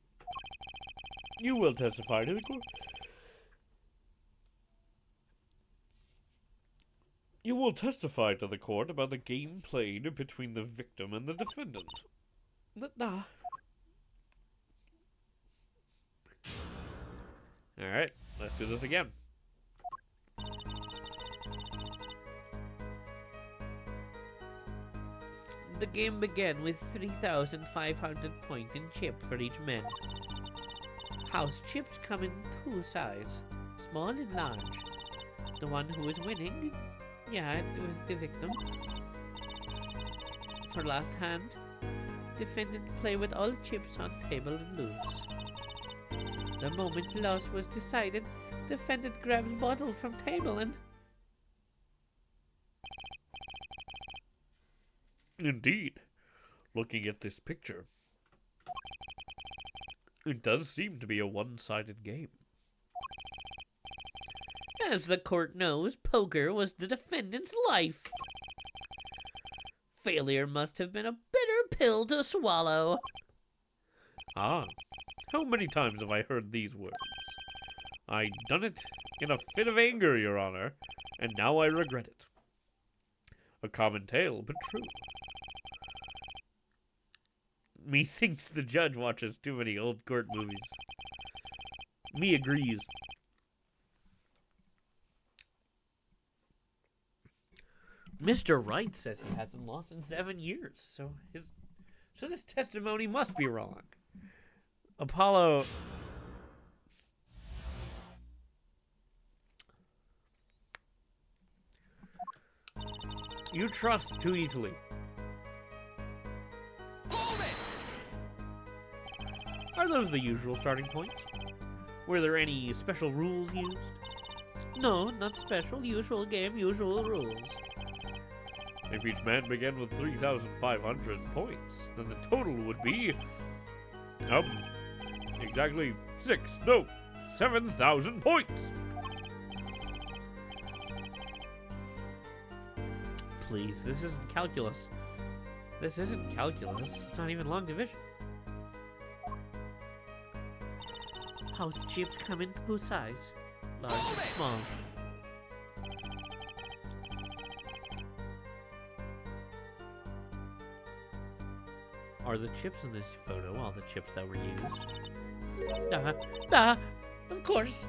you will testify to the court. You will testify to the court about the game played between the victim and the defendant. Nah. Alright, let's do this again. The game began with 3,500 points in chip for each man. House chips come in two sizes, small and large. The one who is winning, yeah, it was the victim. For last hand, defendant play with all chips on table and lose. The moment loss was decided, defendant grabs bottle from table and... Indeed. Looking at this picture, it does seem to be a one-sided game. As the court knows, poker was the defendant's life. Failure must have been a bitter pill to swallow. Ah, how many times have I heard these words? I done it in a fit of anger, Your Honor, and now I regret it. A common tale, but true. Methinks the judge watches too many old court movies. Me agrees. Mr. Wright says he hasn't lost in 7 years, so this testimony must be wrong. Apollo... You trust too easily. Are those the usual starting points? Were there any special rules used? No, not special. Usual game, usual rules. If each man began with 3,500 points, then the total would be... exactly 7,000 points! Please, this isn't calculus. This isn't calculus. It's not even long division. House chips come in two sizes, large and small. Are the chips in this photo all the chips that were used? Of course.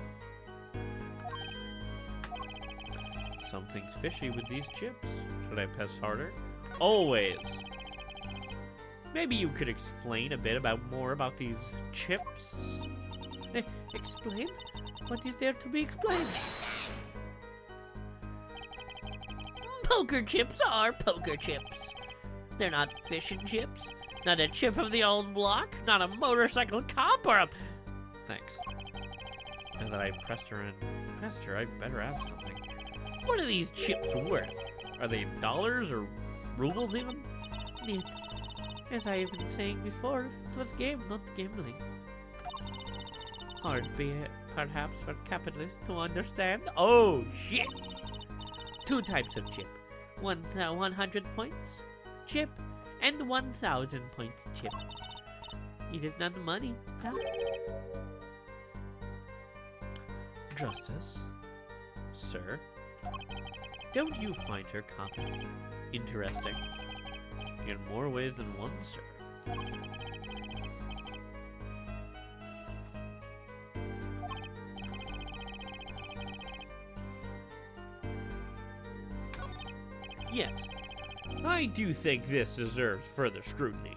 Something's fishy with these chips. Should I press harder? Always. Maybe you could explain a bit more about these chips? Explain? What is there to be explained? Poker chips are poker chips. They're not fish and chips. Not a chip of the old block. Not a motorcycle cop or a... Thanks. Now that I pressed her, I better ask something. What are these chips worth? Are they in dollars or rubles even? As I have been saying before, it was game, not gambling. Hard be it, perhaps, for capitalists to understand. Oh, shit! 2 types of chip. 100 points chip and 1,000 points chip. It is not money. Huh? Justice, sir, Don't you find her comment interesting? in more ways than one, sir. Yes, I do think this deserves further scrutiny.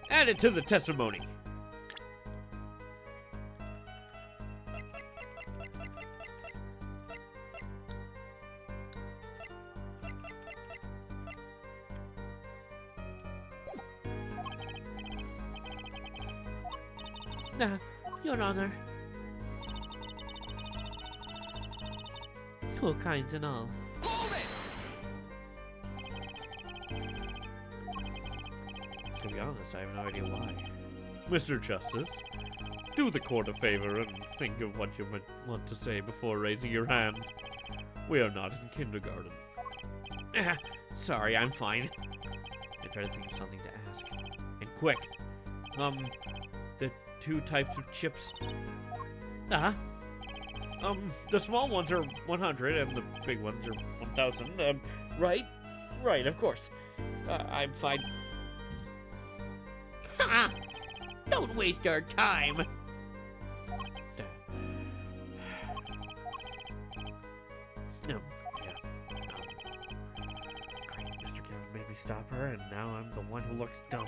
Add it to the testimony. Your Honor. 2 kinds and all. To be honest, I have no idea why. Mr. Justice, do the court a favor and think of what you might want to say before raising your hand. We are not in kindergarten. Sorry, I'm fine. I try to think of something to ask. And quick. The 2 types of chips. The small ones are 100 and the big ones are 1,000. Right? Right, of course. I'm fine. Ha! Don't waste our time. Yeah. Great, Mr. Gavin made me stop her, and now I'm the one who looks dumb.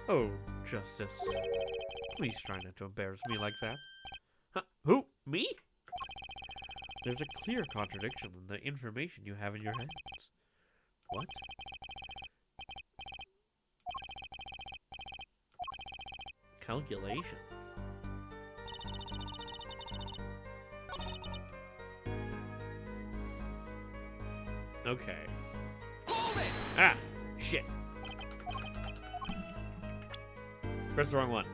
Oh, Justice. Please try not to embarrass me like that. Huh? Who? Me? There's a clear contradiction in the information you have in your hands. What? Calculation. Okay. Hold it! Ah! Shit. Press the wrong one.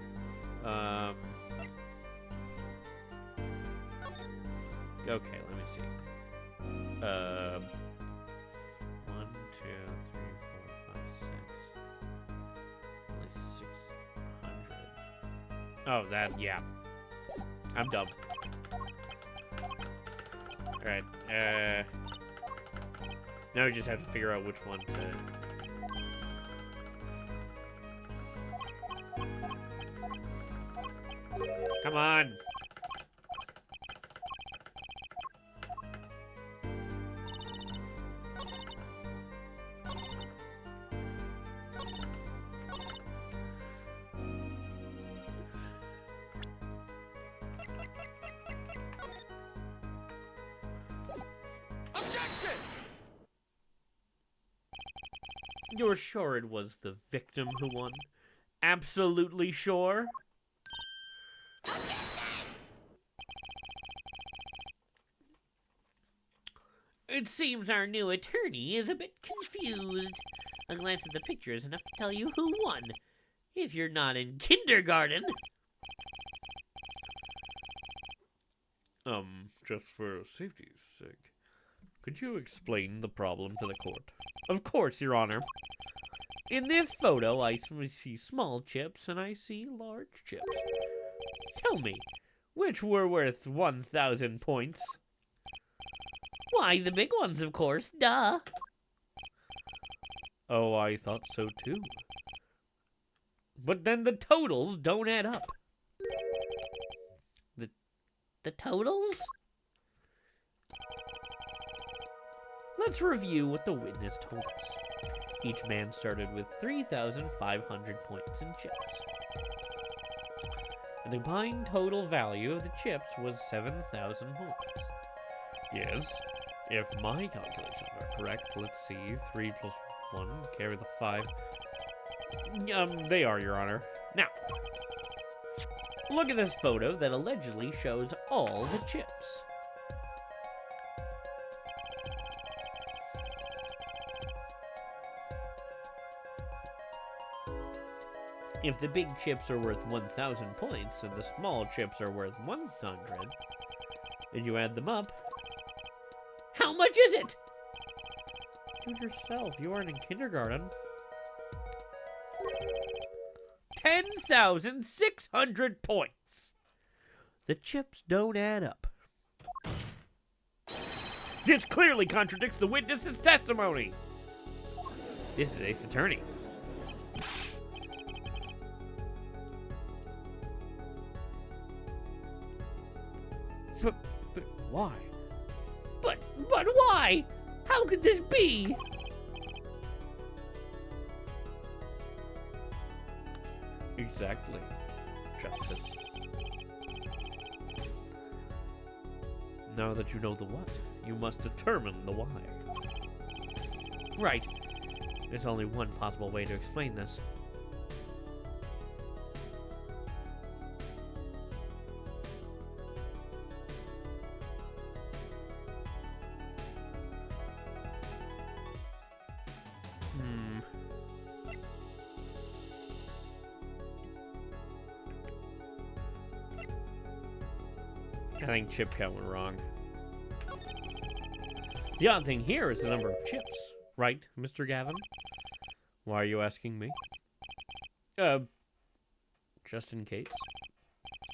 Okay, let me see. 1, 2, 3, 4, 5, 6. Only 600. Oh, that, yeah. I'm dumb. Alright, now we just have to figure out which one to... Come on! Objection! You're sure it was the victim who won? Absolutely sure? It seems our new attorney is a bit confused. A glance at the picture is enough to tell you who won. If you're not in kindergarten. Just for safety's sake, could you explain the problem to the court? Of course, Your Honor. In this photo, I see small chips and I see large chips. Tell me, which were worth 1,000 points? Why, the big ones, of course. Duh. Oh, I thought so too. But then the totals don't add up. The totals? Let's review what the witness told us. Each man started with 3,500 points in chips. The combined total value of the chips was 7,000 points. Yes, if my calculations are correct, let's see, 3 plus 1, carry the 5. They are, Your Honor. Now, look at this photo that allegedly shows all the chips. If the big chips are worth 1,000 points and the small chips are worth 100, and you add them up, How much is it? do it yourself. You aren't in kindergarten. 10,600 points. The chips don't add up. This clearly contradicts the witness's testimony. This is Ace Attorney. But why? But why? How could this be? Exactly, Justice. Now that you know the what, you must determine the why. Right. There's only one possible way to explain this. I think chip count went wrong. The odd thing here is the number of chips, right, Mr. Gavin? Why are you asking me? Just in case.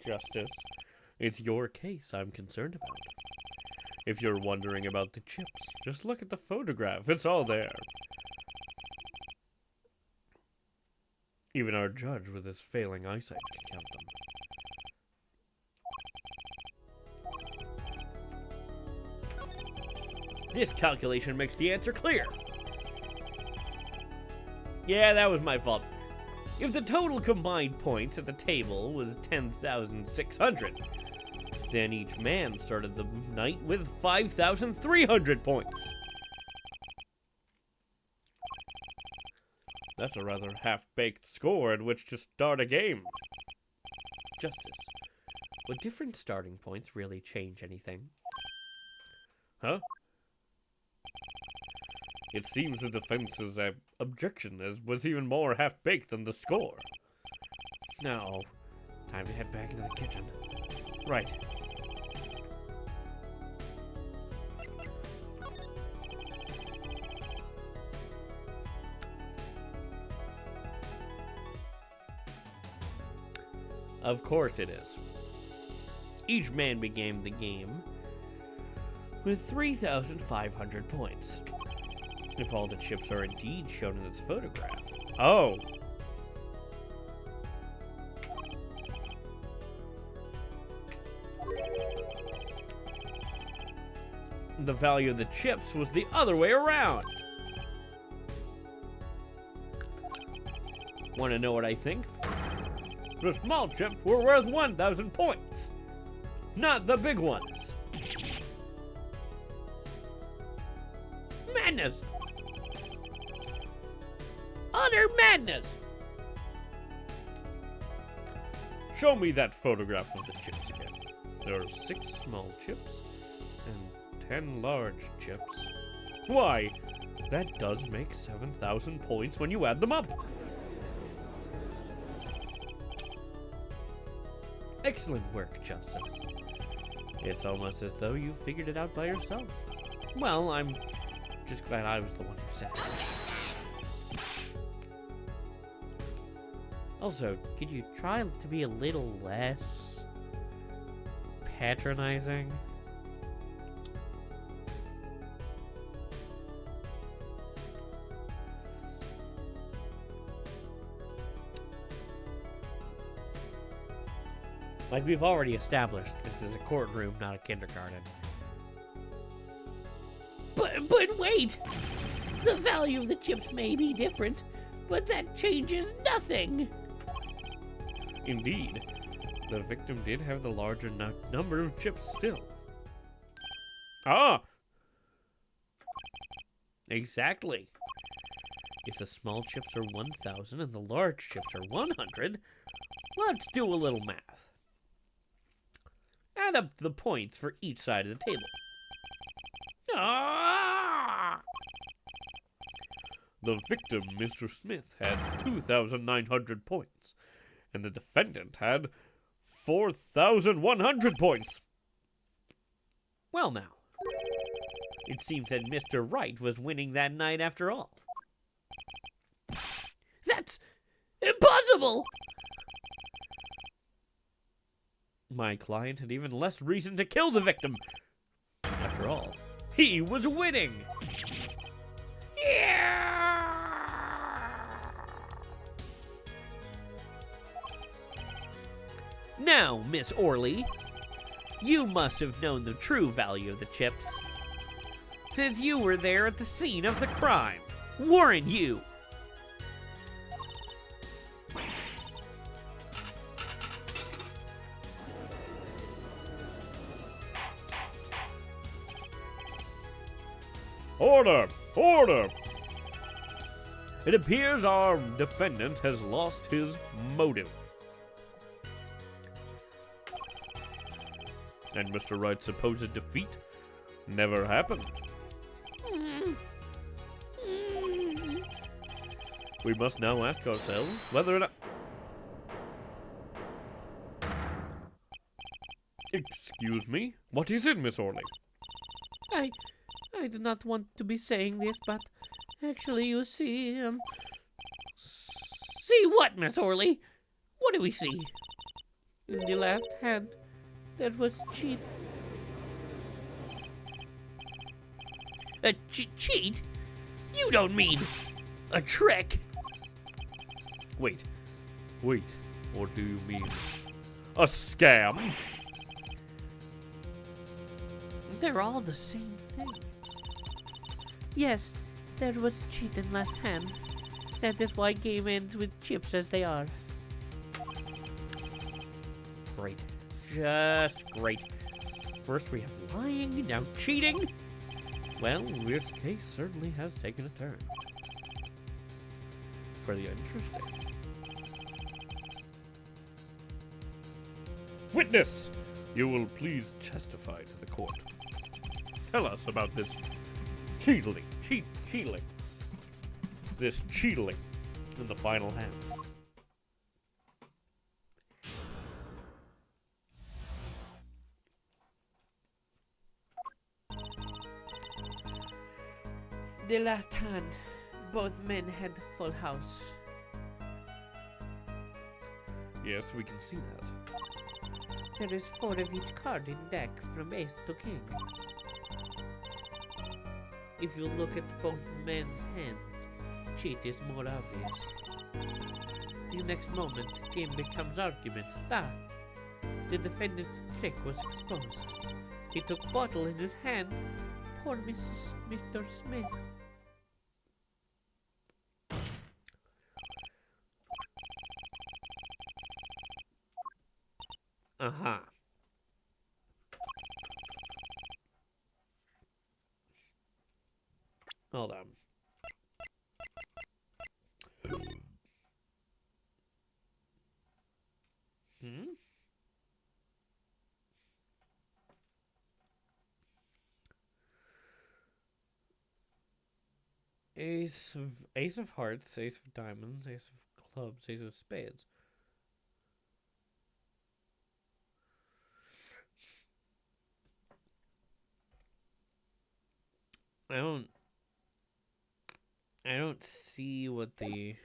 Justice. It's your case I'm concerned about. If you're wondering about the chips, just look at the photograph. It's all there. Even our judge with his failing eyesight can count them. This calculation makes the answer clear. Yeah, that was my fault. If the total combined points at the table was 10,600, then each man started the night with 5,300 points. That's a rather half-baked score at which to start a game. Justice, would different starting points really change anything? Huh? It seems the defense's objection was even more half-baked than the score. Now, time to head back into the kitchen. Right. Of course it is. Each man began the game with 3,500 points. If all the chips are indeed shown in this photograph. Oh! The value of the chips was the other way around. Want to know what I think? The small chips were worth 1,000 points, not the big ones. Madness! Utter madness! Show me that photograph of the chips again. There are 6 small chips and 10 large chips. Why, that does make 7,000 points when you add them up. Excellent work, Justice. It's almost as though you figured it out by yourself. Well, I'm just glad I was the one who said it. Also, could you try to be a little less patronizing? Like we've already established, this is a courtroom, not a kindergarten. But wait! The value of the chips may be different, but that changes nothing! Indeed. The victim did have the larger number of chips still. Ah! Exactly. If the small chips are 1,000 and the large chips are 100, let's do a little math. Add up the points for each side of the table. Ah! The victim, Mr. Smith, had 2,900 points, and the defendant had 4,100 points. Well now, it seems that Mr. Wright was winning that night after all. That's impossible! My client had even less reason to kill the victim. After all, he was winning! Yeah! Now, Miss Orley, you must have known the true value of the chips, since you were there at the scene of the crime. Weren't you? Order! Order! It appears our defendant has lost his motive. And Mr. Wright's supposed defeat never happened. We must now ask ourselves whether or not... Excuse me? What is it, Miss Orley? I did not want to be saying this, but actually, you see, See what, Miss Orley? What do we see? In the last hand, That was cheat. A cheat? You don't mean a trick? Wait. What do you mean? A scam? They're all the same thing. Yes, there was cheat in last hand. That is why game ends with chips as they are. Great. Just great. First we have lying, now cheating. Well, this case certainly has taken a turn. Pretty interesting. Witness! You will please testify to the court. Tell us about this cheating. This cheating in the final hand. The last hand, both men had full house. Yes, we can see that. There is 4 of each card in deck from ace to king. If you look at both men's hands, cheat is more obvious. The next moment, game becomes argument. The defendant's trick was exposed. He took bottle in his hand. Poor Mr. Smith. Uh-huh. Hold on. Ace of hearts, ace of diamonds, ace of clubs, ace of spades. I don't see what the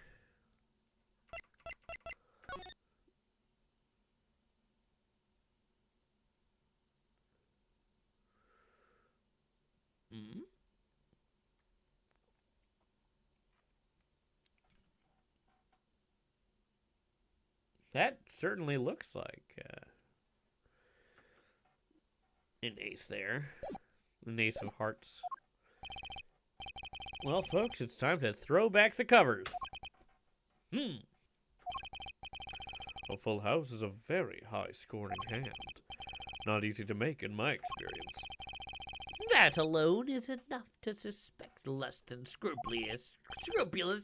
That certainly looks like an ace there. An ace of hearts. Well, folks, it's time to throw back the covers. A full house is a very high-scoring hand. Not easy to make in my experience. That alone is enough to suspect less than scrupulous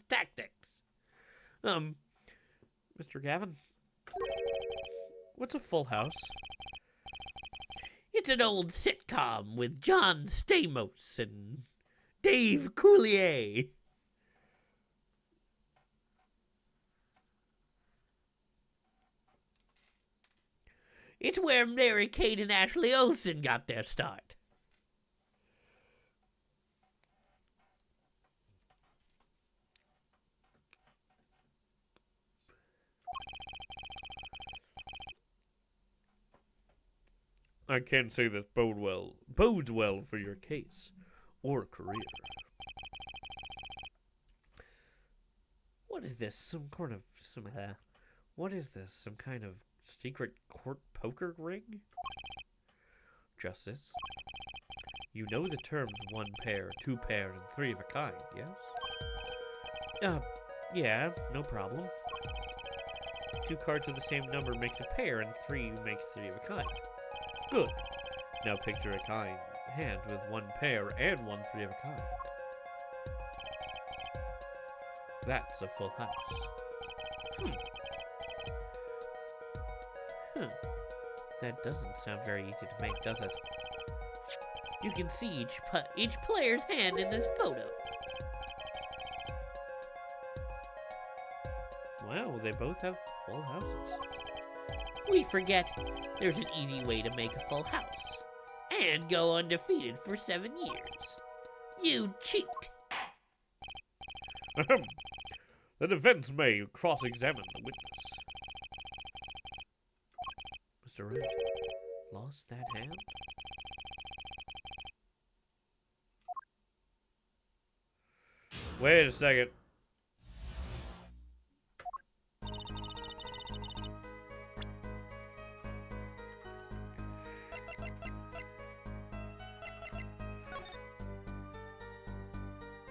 tactics. Mr. Gavin, what's a full house? It's an old sitcom with John Stamos and Dave Coulier. It's where Mary Kate and Ashley Olsen got their start. I can't say that bodes well for your case or career. What is this? What is this? Some kind of secret court poker ring? Justice, you know the terms 1 pair, 2 pair, and 3 of a kind, yes? Yeah, no problem. 2 cards of the same number makes a pair, and 3 makes 3 of a kind. Good. Now picture a hand with 1 pair and 1 3 of a kind. That's a full house. That doesn't sound very easy to make, does it? You can see each player's hand in this photo. Wow, they both have full houses. We forget there's an easy way to make a full house and go undefeated for 7 years. You cheat. The defense may cross-examine the witness. Mr. Wright, law lost that hand? Wait a second.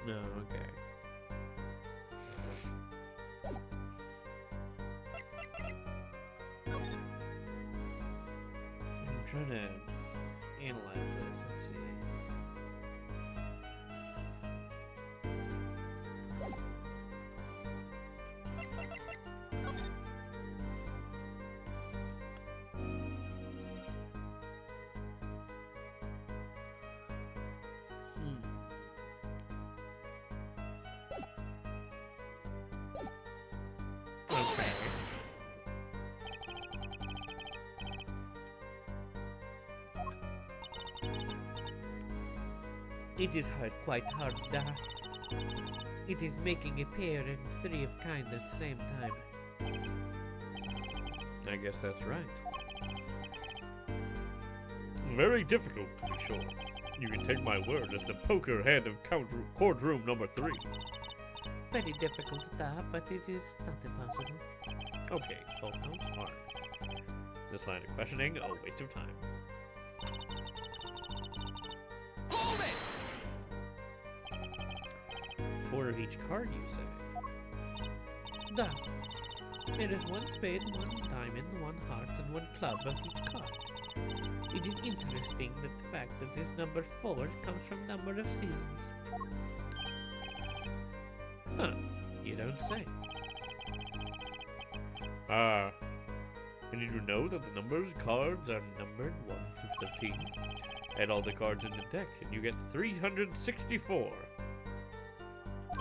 No, okay. I'm trying to analyze this. Let's see. Okay. It is quite hard. It is making a pair and three of kind at the same time. I guess that's right. Very difficult, to be sure. You can take my word as the poker hand of courtroom number 3. Very difficult, but it is not impossible. Okay, full count hard. This line of questioning, a waste of time. Hold it! 4 of each card, you say? Da. There is one spade, one diamond, one heart, and one club of each card. It is interesting that the fact that this number 4 comes from number of seasons. Huh, you don't say. And did you know that the numbers cards are numbered 1 through 13? Add all the cards in the deck, and you get 364.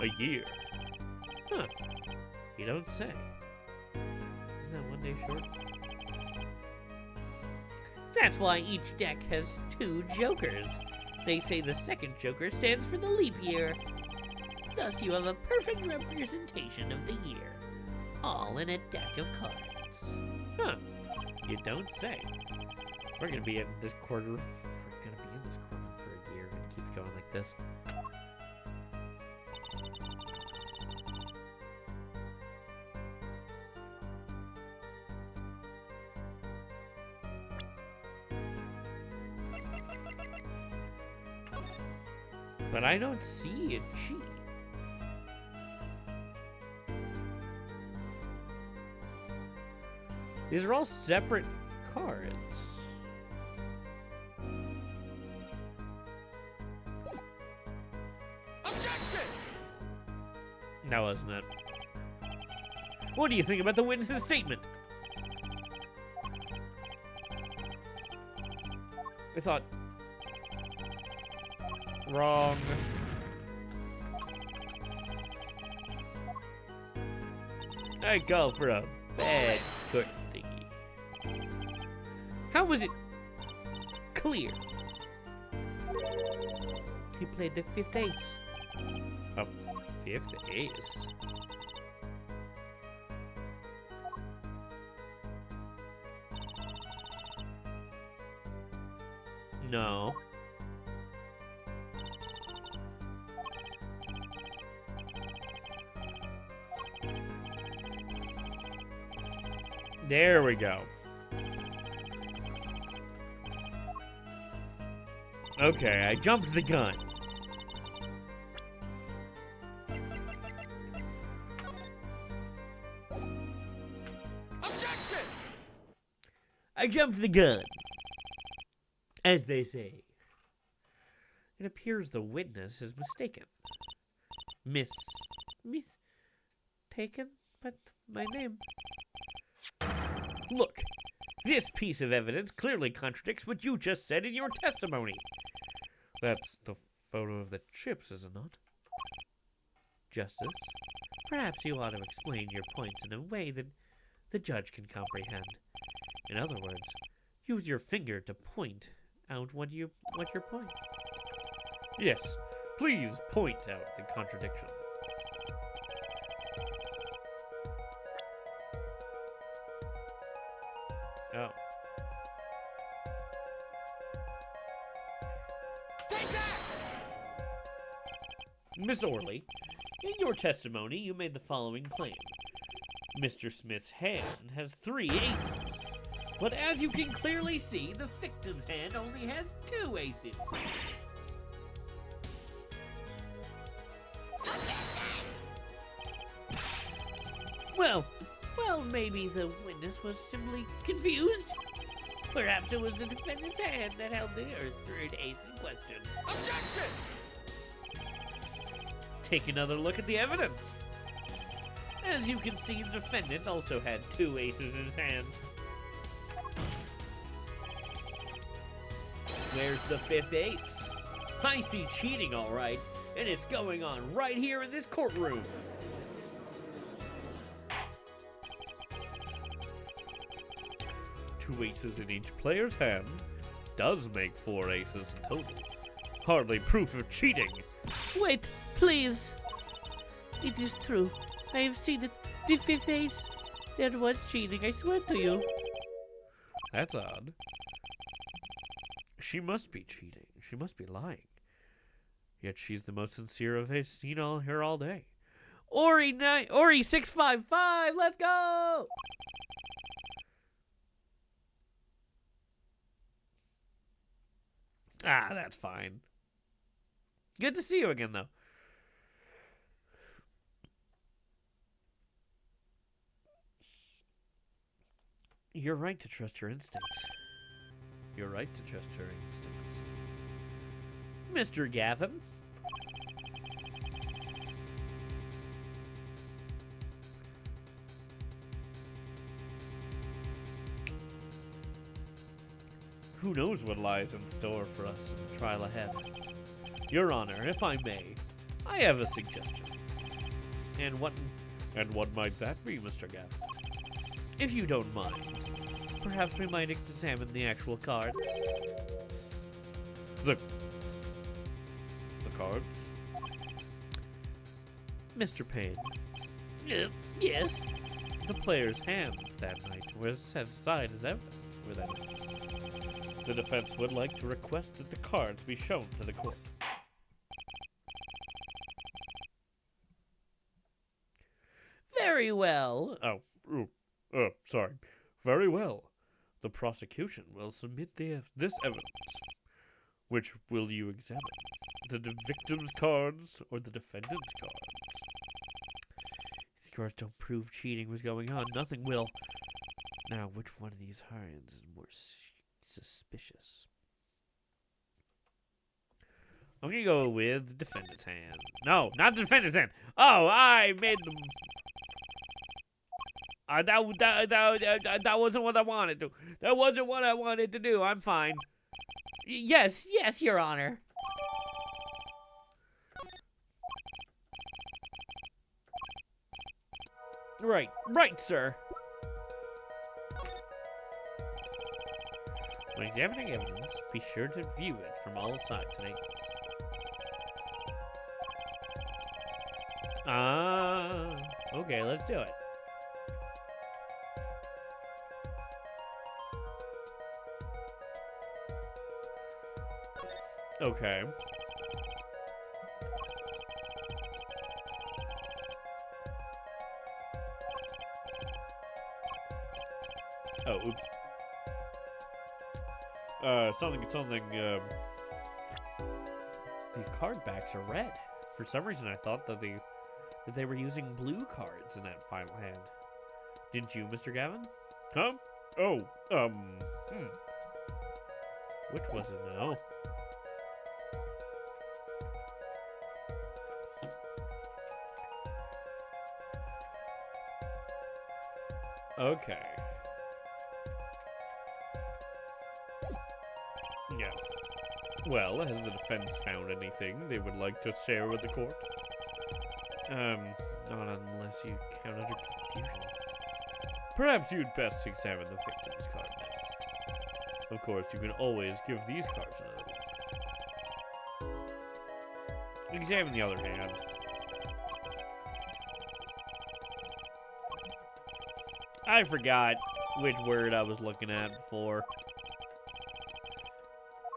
A year. Huh, you don't say. Isn't that one day short? That's why each deck has 2 jokers. They say the second joker stands for the leap year. Thus you have a perfect representation of the year, all in a deck of cards. Huh, you don't say. We're gonna be in this corner. We're gonna be in this corner for a year, and it keeps going like this. But I don't see a cheat. These are all separate cards. Objection! That wasn't it. What do you think about the witness's statement? I thought... Wrong. I call for a bad court thingy. How was it clear? He played the 5th ace. A 5th ace? No. There we go. Okay, I jumped the gun. Objection! I jumped the gun, as they say. It appears the witness is mistaken. Taken? But my name. Look, this piece of evidence clearly contradicts what you just said in your testimony. That's the photo of the chips, is it not? Justice, perhaps you ought to explain your points in a way that the judge can comprehend. In other words, use your finger to point out what your point. Yes, please point out the contradiction. Oh. Miss Orley, in your testimony, you made the following claim. Mr. Smith's hand has 3 aces. But as you can clearly see, the victim's hand only has 2 aces. Well, maybe the witness was simply confused. Perhaps it was the defendant's hand that held the third ace in question. Objection! Take another look at the evidence. As you can see, the defendant also had 2 aces in his hand. Where's the 5th ace? I see cheating, all right, and it's going on right here in this courtroom. Two aces in each player's hand does make 4 aces in total. Hardly proof of cheating. Wait, please. It is true. I have seen it. The 5th ace. There was cheating, I swear to you. That's odd. She must be cheating. She must be lying. Yet she's the most sincere I've seen her all day. Ori 655, let's go! Ah, that's fine. Good to see you again, though. You're right to trust your instincts. You're right to trust your instincts. Mr. Gavin. Who knows what lies in store for us in the trial ahead? Your Honor, if I may, I have a suggestion. And what might that be, Mr. Gavin? If you don't mind, perhaps we might examine the actual cards. The cards? Mr. Payne. Yes? The player's hands that night were set aside as evidence for them. The defense would like to request that the cards be shown to the court. Very well. Sorry. Very well. The prosecution will submit this evidence. Which will you examine? The victim's cards or the defendant's cards? These cards don't prove cheating was going on. Nothing will. Now, which one of these hands is more suspicious? I'm gonna go with the defendant's hand. No, not the defendant's hand. Oh, I made them. That wasn't what I wanted to. That wasn't what I wanted to do. I'm fine. Yes, Your Honor. Right, sir. When examining evidence, be sure to view it from all sides and angles. Okay, let's do it. Okay. Oh, oops. The card backs are red. For some reason, I thought that they were using blue cards in that final hand. Didn't you, Mr. Gavin? Huh? Oh, Which was it now? Okay. Yeah. Well, has the defense found anything they would like to share with the court? Not unless you count under confusion. Perhaps you'd best examine the victim's card next. Of course, you can always give these cards another look. Examine the other hand. I forgot which word I was looking at before.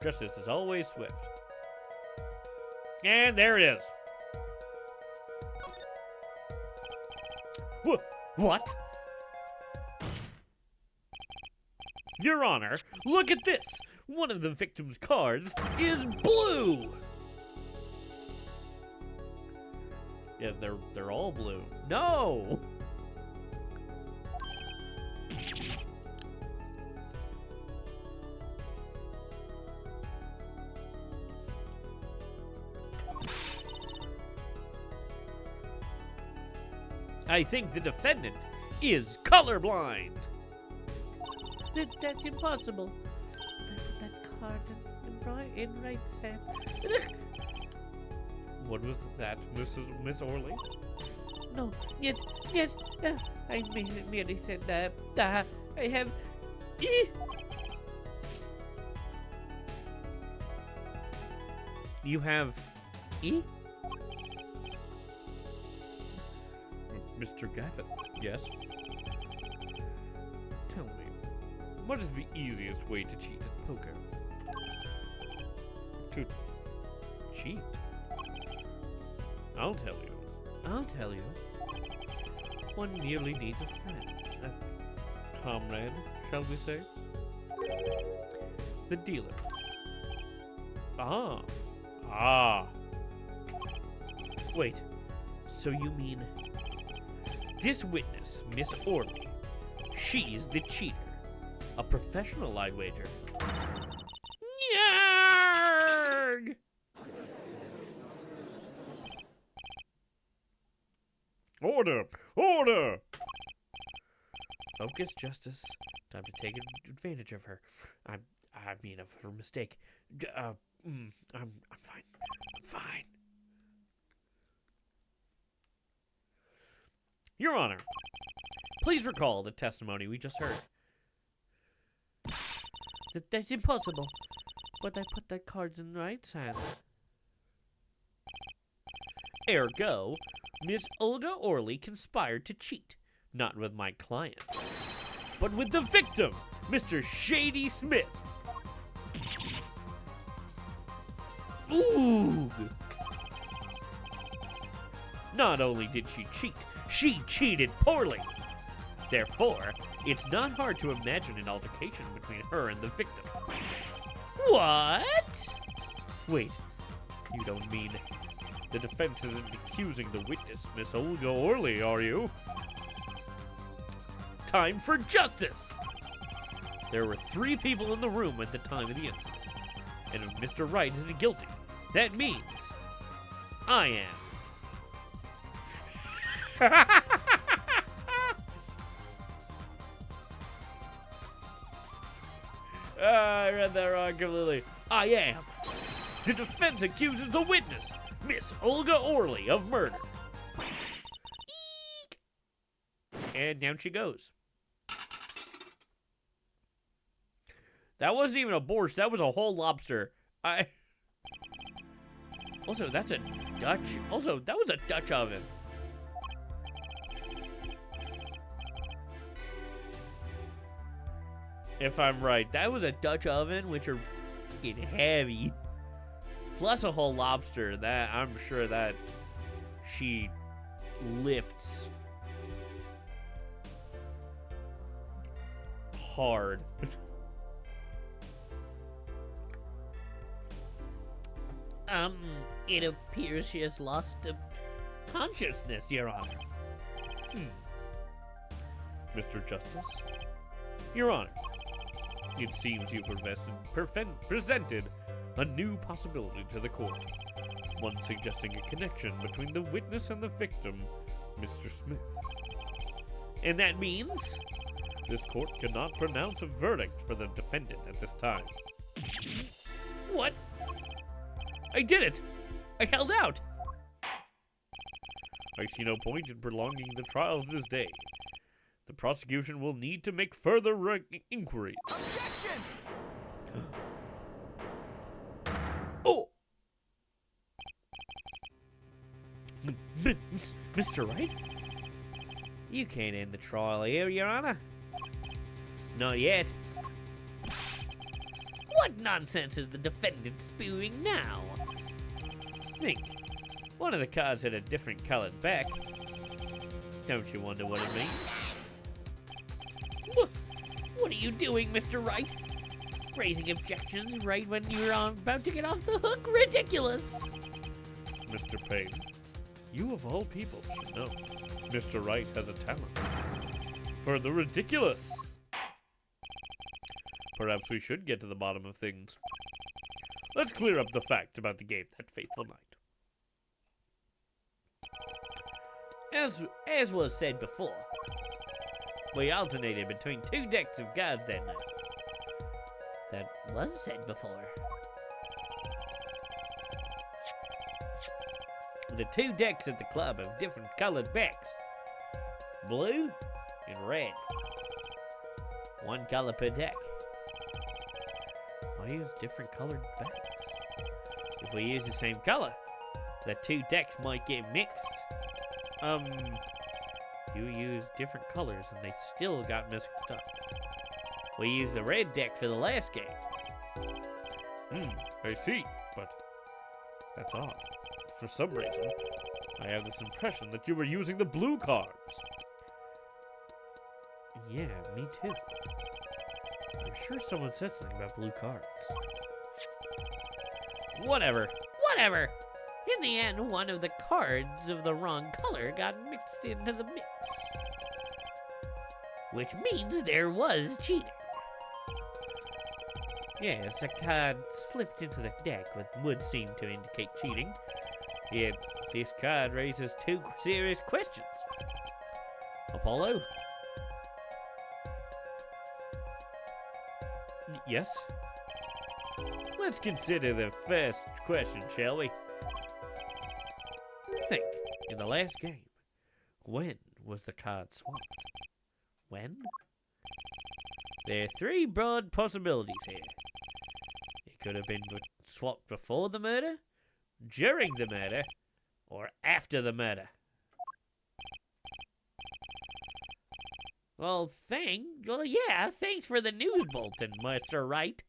Justice is always swift. And there it is. What? Your Honor, look at this! One of the victim's cards is blue! Yeah, they're all blue. No! I think the defendant is colorblind. That's impossible. That card in right hand. What was that, Miss Orley? No, yes. I merely said that. I have. You have Mr. Gaffett, yes? Tell me, what is the easiest way to cheat at poker? To cheat? I'll tell you. One merely needs a friend. A comrade, shall we say? The dealer. Ah. Wait, so you mean this witness, Miss Orley, she's the cheater. A professional, I'd wager. Yarg! Order! Focus, Justice. Time to take advantage of her. I mean, of her mistake. I'm fine. Your Honor, please recall the testimony we just heard. That's impossible. But I put the cards in right hand. Ergo, Miss Olga Orley conspired to cheat, not with my client, but with the victim, Mr. Shady Smith. Ooh! Not only did she cheat, she cheated poorly. Therefore, it's not hard to imagine an altercation between her and the victim. What? Wait, you don't mean the defense isn't accusing the witness, Miss Olga Orley, are you? Time for justice! There were 3 people in the room at the time of the incident, and if Mr. Wright is guilty, that means I am. I read that wrong completely. I am. The defense accuses the witness, Miss Olga Orley, of murder. Eek. And down she goes. That wasn't even a borscht. That was a whole lobster. Also, that's a Dutch. Also, that was a Dutch oven. If I'm right, that was a Dutch oven, which are fucking heavy. Plus a whole lobster. That I'm sure that she lifts hard. It appears she has lost consciousness, Your Honor. Mr. Justice, Your Honor, it seems you presented a new possibility to the court, one suggesting a connection between the witness and the victim, Mr. Smith. And that means this court cannot pronounce a verdict for the defendant at this time. What? I did it! I held out! I see no point in prolonging the trial of this day. The prosecution will need to make further inquiries. Objection! Oh! Mr. Wright? You can't end the trial here, Your Honor. Not yet. What nonsense is the defendant spewing now? Think. One of the cards had a different colored back. Don't you wonder what it means? What are you doing, Mr. Wright? Raising objections right when you're about to get off the hook? Ridiculous! Mr. Payne, you of all people should know. Mr. Wright has a talent for the ridiculous. Perhaps we should get to the bottom of things. Let's clear up the fact about the game that fateful night. As was said before, we alternated between 2 decks of cards that night. That was said before. The 2 decks at the club have different colored backs. Blue and red. 1 color per deck. Why use different colored backs? If we use the same color, the 2 decks might get mixed. You used different colors and they still got mixed up. We used the red deck for the last game. I see, but that's odd. For some reason, I have this impression that you were using the blue cards. Yeah, me too. I'm sure someone said something about blue cards. Whatever. In the end, one of the cards of the wrong color got mixed into the mix. Which means there was cheating. Yes, a card slipped into the deck would seem to indicate cheating. Yet, this card raises 2 serious questions. Apollo? Yes? Let's consider the first question, shall we? Think, in the last game, when was the card swapped? When? There are 3 broad possibilities here. It could have been swapped before the murder, during the murder, or after the murder. Well, thanks for the news bulletin, Mr. Wright.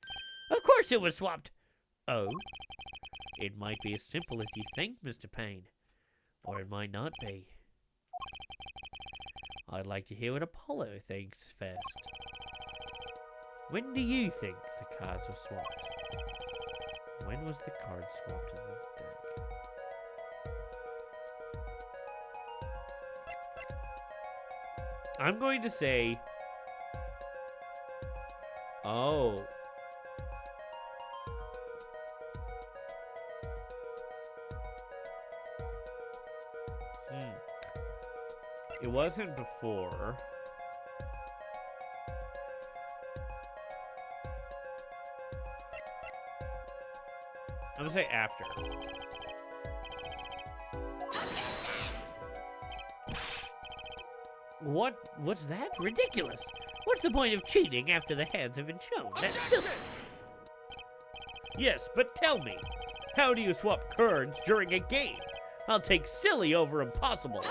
Of course it was swapped. Oh? It might be as simple as you think, Mr. Payne. Or it might not be. I'd like to hear what Apollo thinks first. When do you think the cards were swapped? When was the card swapped in the deck? I'm going to say... Oh. It wasn't before. I'm gonna say after. What's that? Ridiculous. What's the point of cheating after the hands have been shown? That's silly. Yes, but tell me, how do you swap cards during a game? I'll take silly over impossible.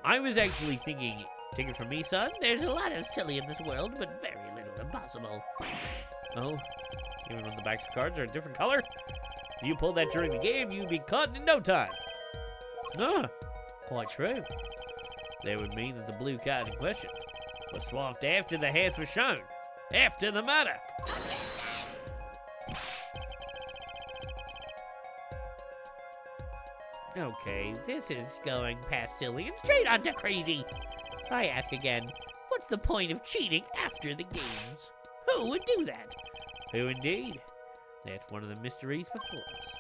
I was actually thinking, take it from me, son, there's a lot of silly in this world, but very little impossible. Oh, even when the backs of cards are a different color? If you pulled that during the game, you'd be caught in no time. Ah, quite true. That would mean that the blue card in question was swapped after the hands were shown. After the murder. Okay, this is going past silly and straight on to crazy. I ask again, what's the point of cheating after the games? Who would do that? Who indeed? That's one of the mysteries before us.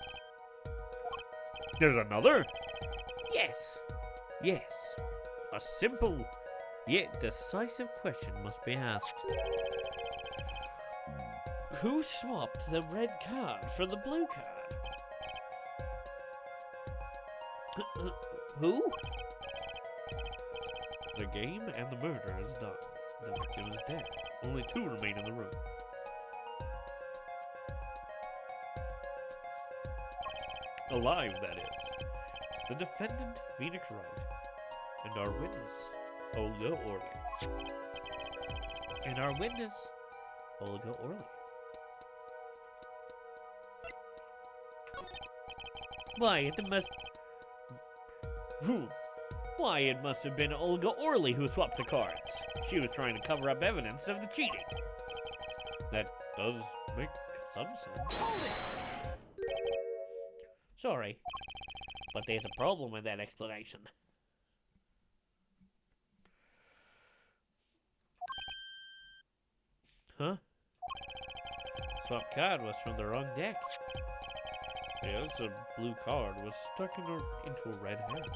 There's another? Yes. A simple yet decisive question must be asked. Who swapped the red card for the blue card? Who? The game and the murder is done. The victim is dead. Only 2 remain in the room. Alive, that is. The defendant, Phoenix Wright, and our witness, Olga Orley. And our witness, Olga Orley. Why, it must... Why, it must have been Olga Orley who swapped the cards. She was trying to cover up evidence of the cheating. That does make some sense. Sorry, but there's a problem with that explanation. Huh? Swap card was from the wrong deck. Yes, a blue card was stuck into a red hand.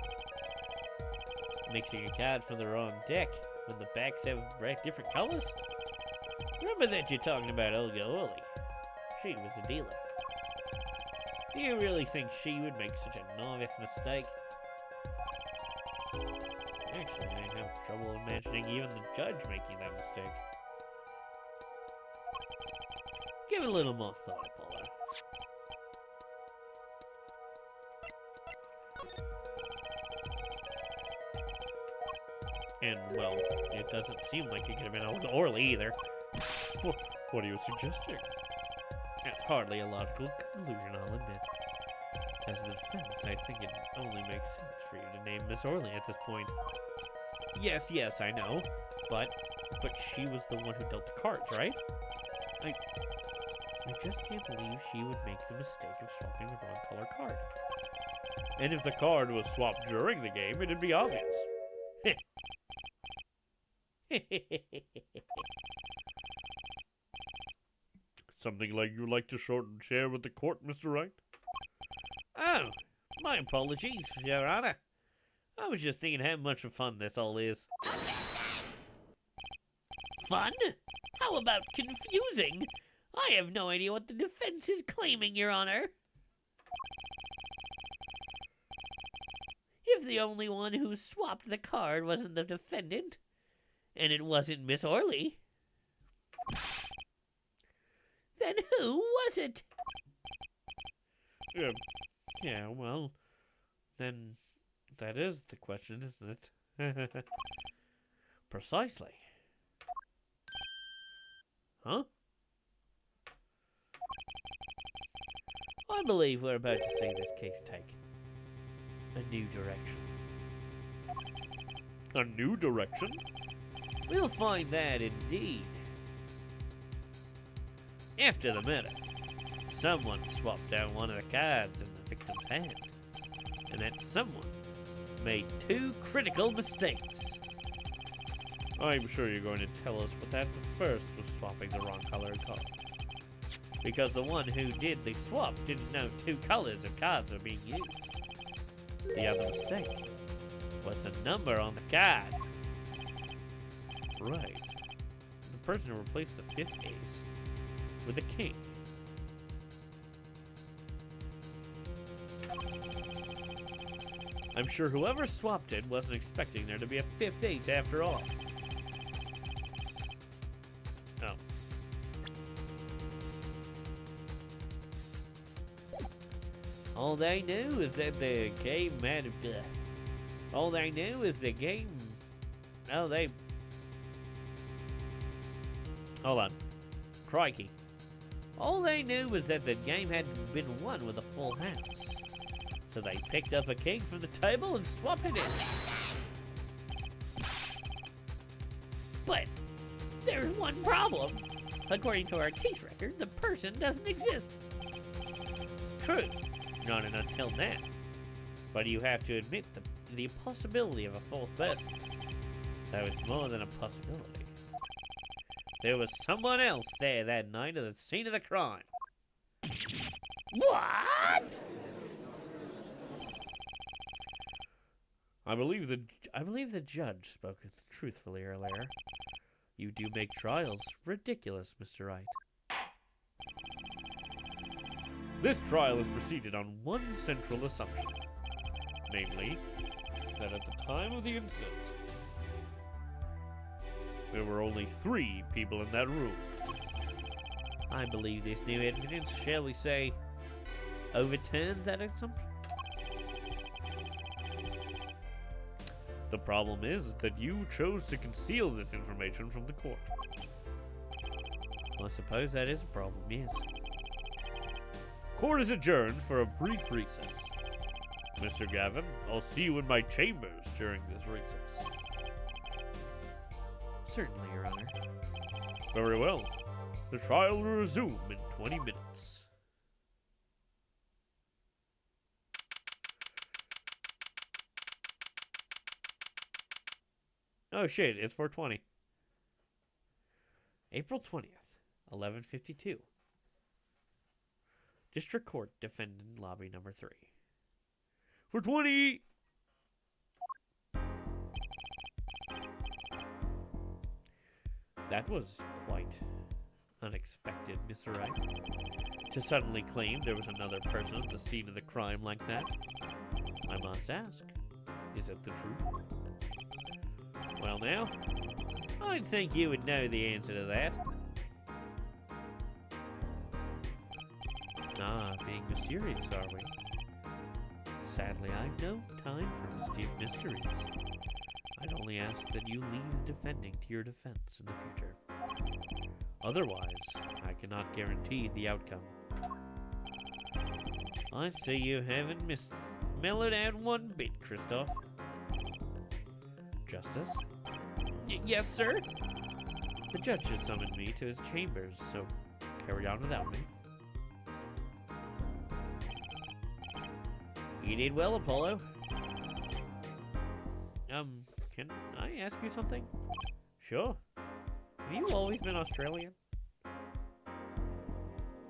Mixing a card from the wrong deck when the backs have different colors? Remember that you're talking about Olga Orley. She was the dealer. Do you really think she would make such a novice mistake? Actually, I have trouble imagining even the judge making that mistake. Give it a little more thought, Apollo. And, well, it doesn't seem like it could have been Olga Orley either. What are you suggesting? That's hardly a logical conclusion, I'll admit. As a defense, I think it only makes sense for you to name Miss Orley at this point. Yes, I know. But she was the one who dealt the cards, right? I just can't believe she would make the mistake of swapping the wrong color card. And if the card was swapped during the game, it'd be obvious. Something like you like to share with the court, Mr. Wright? Oh, my apologies, Your Honor. I was just thinking how much of fun this all is. Fun? How about confusing? I have no idea what the defense is claiming, Your Honor. If the only one who swapped the card wasn't the defendant, and it wasn't Miss Orley, then who was it? Yeah, well, then that is the question, isn't it? Precisely. Huh? I believe we're about to see this case take a new direction. A new direction? We'll find that indeed. After the murder, someone swapped out one of the cards in the victim's hand, and that someone made two critical mistakes. I'm sure you're going to tell us what that first was swapping the wrong colored card. Because the one who did the swap didn't know two colors of cards were being used. The other mistake was the number on the card. Right. The person who replaced the fifth ace with a king. I'm sure whoever swapped it wasn't expecting there to be a fifth ace after all. Oh. All they knew is that the game had... all they knew is the game... Oh, they... Hold on. Crikey. All they knew was that the game had been won with a full house. So they picked up a king from the table and swapped it in. But there's one problem. According to our case record, the person doesn't exist. True. Not until now. But you have to admit the possibility of a fourth person. Though it's more than a possibility. There was someone else there that night at the scene of the crime. What? I believe the judge spoke truthfully earlier. You do make trials ridiculous, Mr. Wright. This trial is proceeded on one central assumption. Namely, that at the time of the incident, there were only 3 people in that room. I believe this new evidence, shall we say, overturns that assumption. The problem is that you chose to conceal this information from the court. I suppose that is a problem, yes. Court is adjourned for a brief recess. Mr. Gavin, I'll see you in my chambers during this recess. Certainly, Your Honor. Very well. The trial will resume in 20 minutes. Oh shit, it's 4:20. April 20th, 11:52. District Court, defendant lobby number 3. 420! That was quite unexpected, Mr. Wright. To suddenly claim there was another person at the scene of the crime like that. I must ask, is it the truth? Well now, I'd think you would know the answer to that. Ah, being mysterious, are we? Sadly, I've no time for mysteries. I'd only ask that you leave defending to your defense in the future. Otherwise, I cannot guarantee the outcome. I see you haven't mellowed out one bit, Christoph. Justice? Yes, sir? The judge has summoned me to his chambers, so carry on without me. You did well, Apollo. Can I ask you something? Sure. Have you always been Australian?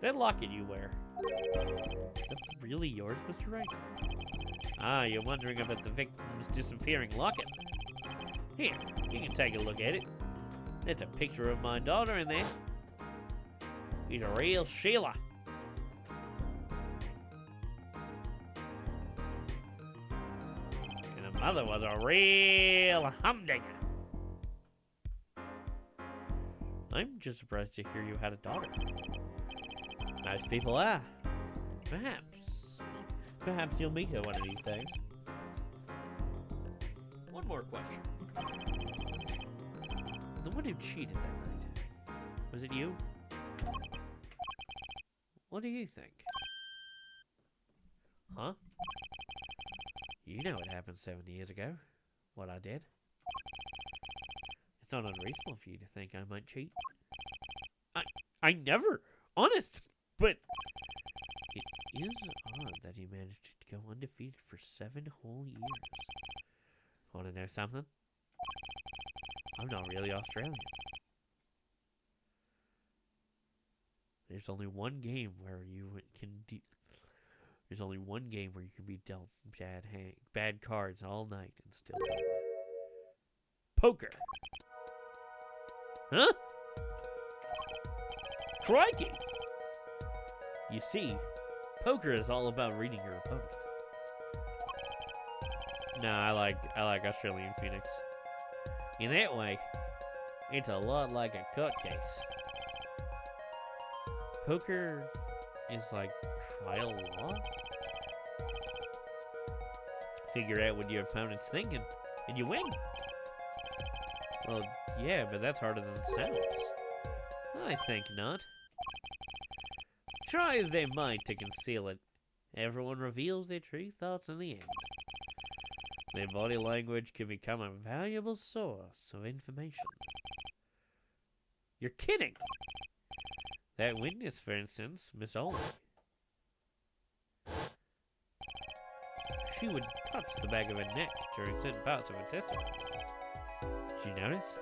That locket you wear, that's really yours, Mr. Wright? Ah, you're wondering about the victim's disappearing locket. Here, you can take a look at it. There's a picture of my daughter in there. She's a real Sheila. And her mother was a real humdinger. I'm just surprised to hear you had a daughter. Most people are. Perhaps you'll meet her one of these days. One more question. The one who cheated that night, was it you? What do you think? Huh? You know what happened 7 years ago. What I did. It's not unreasonable for you to think I might cheat. I never! Honest! But it is odd that you managed to go undefeated for 7 whole years. Want to know something? I'm not really Australian. There's only one game where you can There's only one game where you can be dealt bad cards all night and still win. Poker. Huh? Crikey! You see, poker is all about reading your opponent. No, I like Australian Phoenix. In that way, it's a lot like a court case. Poker is like trial law. Figure out what your opponent's thinking, and you win. Well, yeah, but that's harder than it sounds. I think not. Try as they might to conceal it, everyone reveals their true thoughts in the end. Their body language can become a valuable source of information. You're kidding! That witness, for instance, Miss Ollie. She would touch the back of her neck during certain parts of her testimony. Did you notice?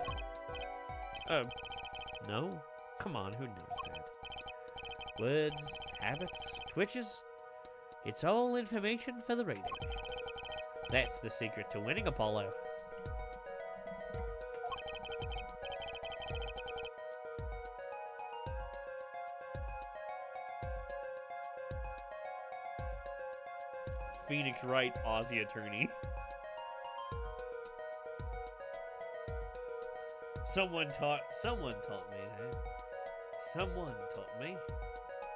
No? Come on, who noticed that? Words, habits, twitches. It's all information for the reader. That's the secret to winning, Apollo. Phoenix Wright, Aussie attorney. Someone taught me that. Someone taught me.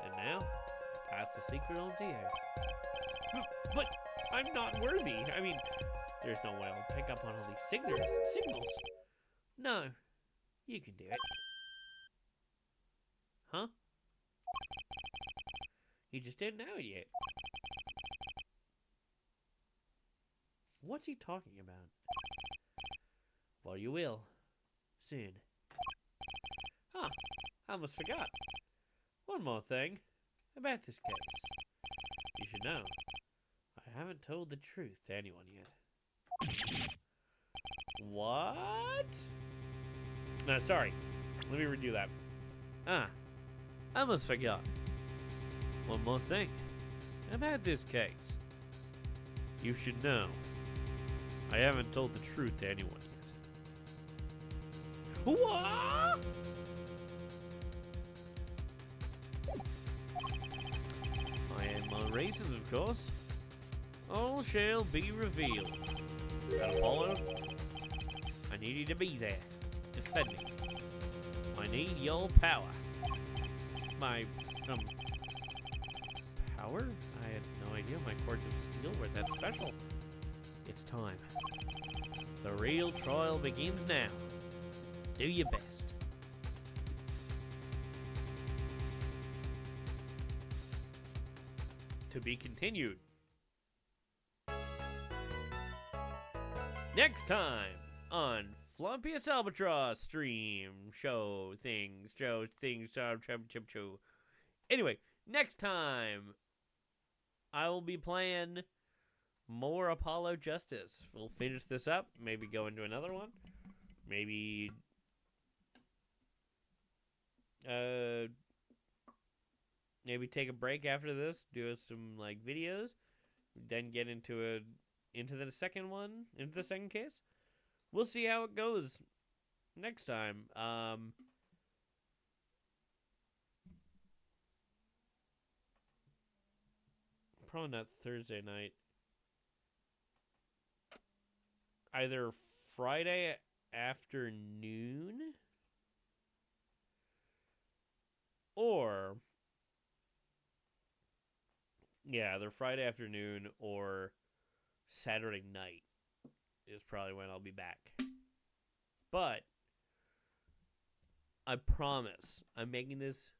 And now, I pass the secret on to you. But I'm not worthy. I mean, there's no way I'll pick up on all these signals. No, you can do it. Huh? You just didn't know it yet. What's he talking about? Well, you will. Soon. Huh. I almost forgot. One more thing about this case. You should know, I haven't told the truth to anyone yet. What? No, sorry. Let me redo that. I almost forgot. One more thing about this case. You should know, I haven't told the truth to anyone yet. What? I am my reasons, of course. All shall be revealed. And Apollo, I need you to be there. Defend me. I need your power. My, power? I had no idea my cords of steel were that special. It's time. The real trial begins now. Do your best. To be continued. Next time on Flumpius Albatross stream show. Anyway, next time I will be playing more Apollo Justice. We'll finish this up, maybe go into another one. Maybe maybe take a break after this, do some like videos, then get into the second one, into the second case. We'll see how it goes next time. Probably not Thursday night. Either Friday afternoon or either Friday afternoon or Saturday night is probably when I'll be back. But I promise, I'm making this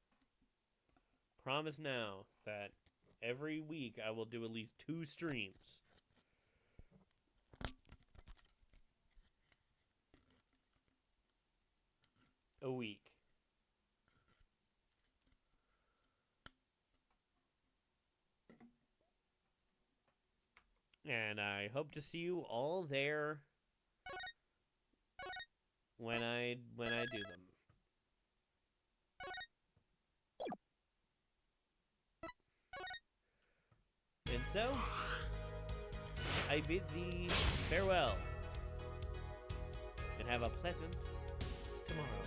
promise now that every week I will do at least 2 streams. A week. And I hope to see you all there when I do them. And so, I bid thee farewell, and have a pleasant tomorrow.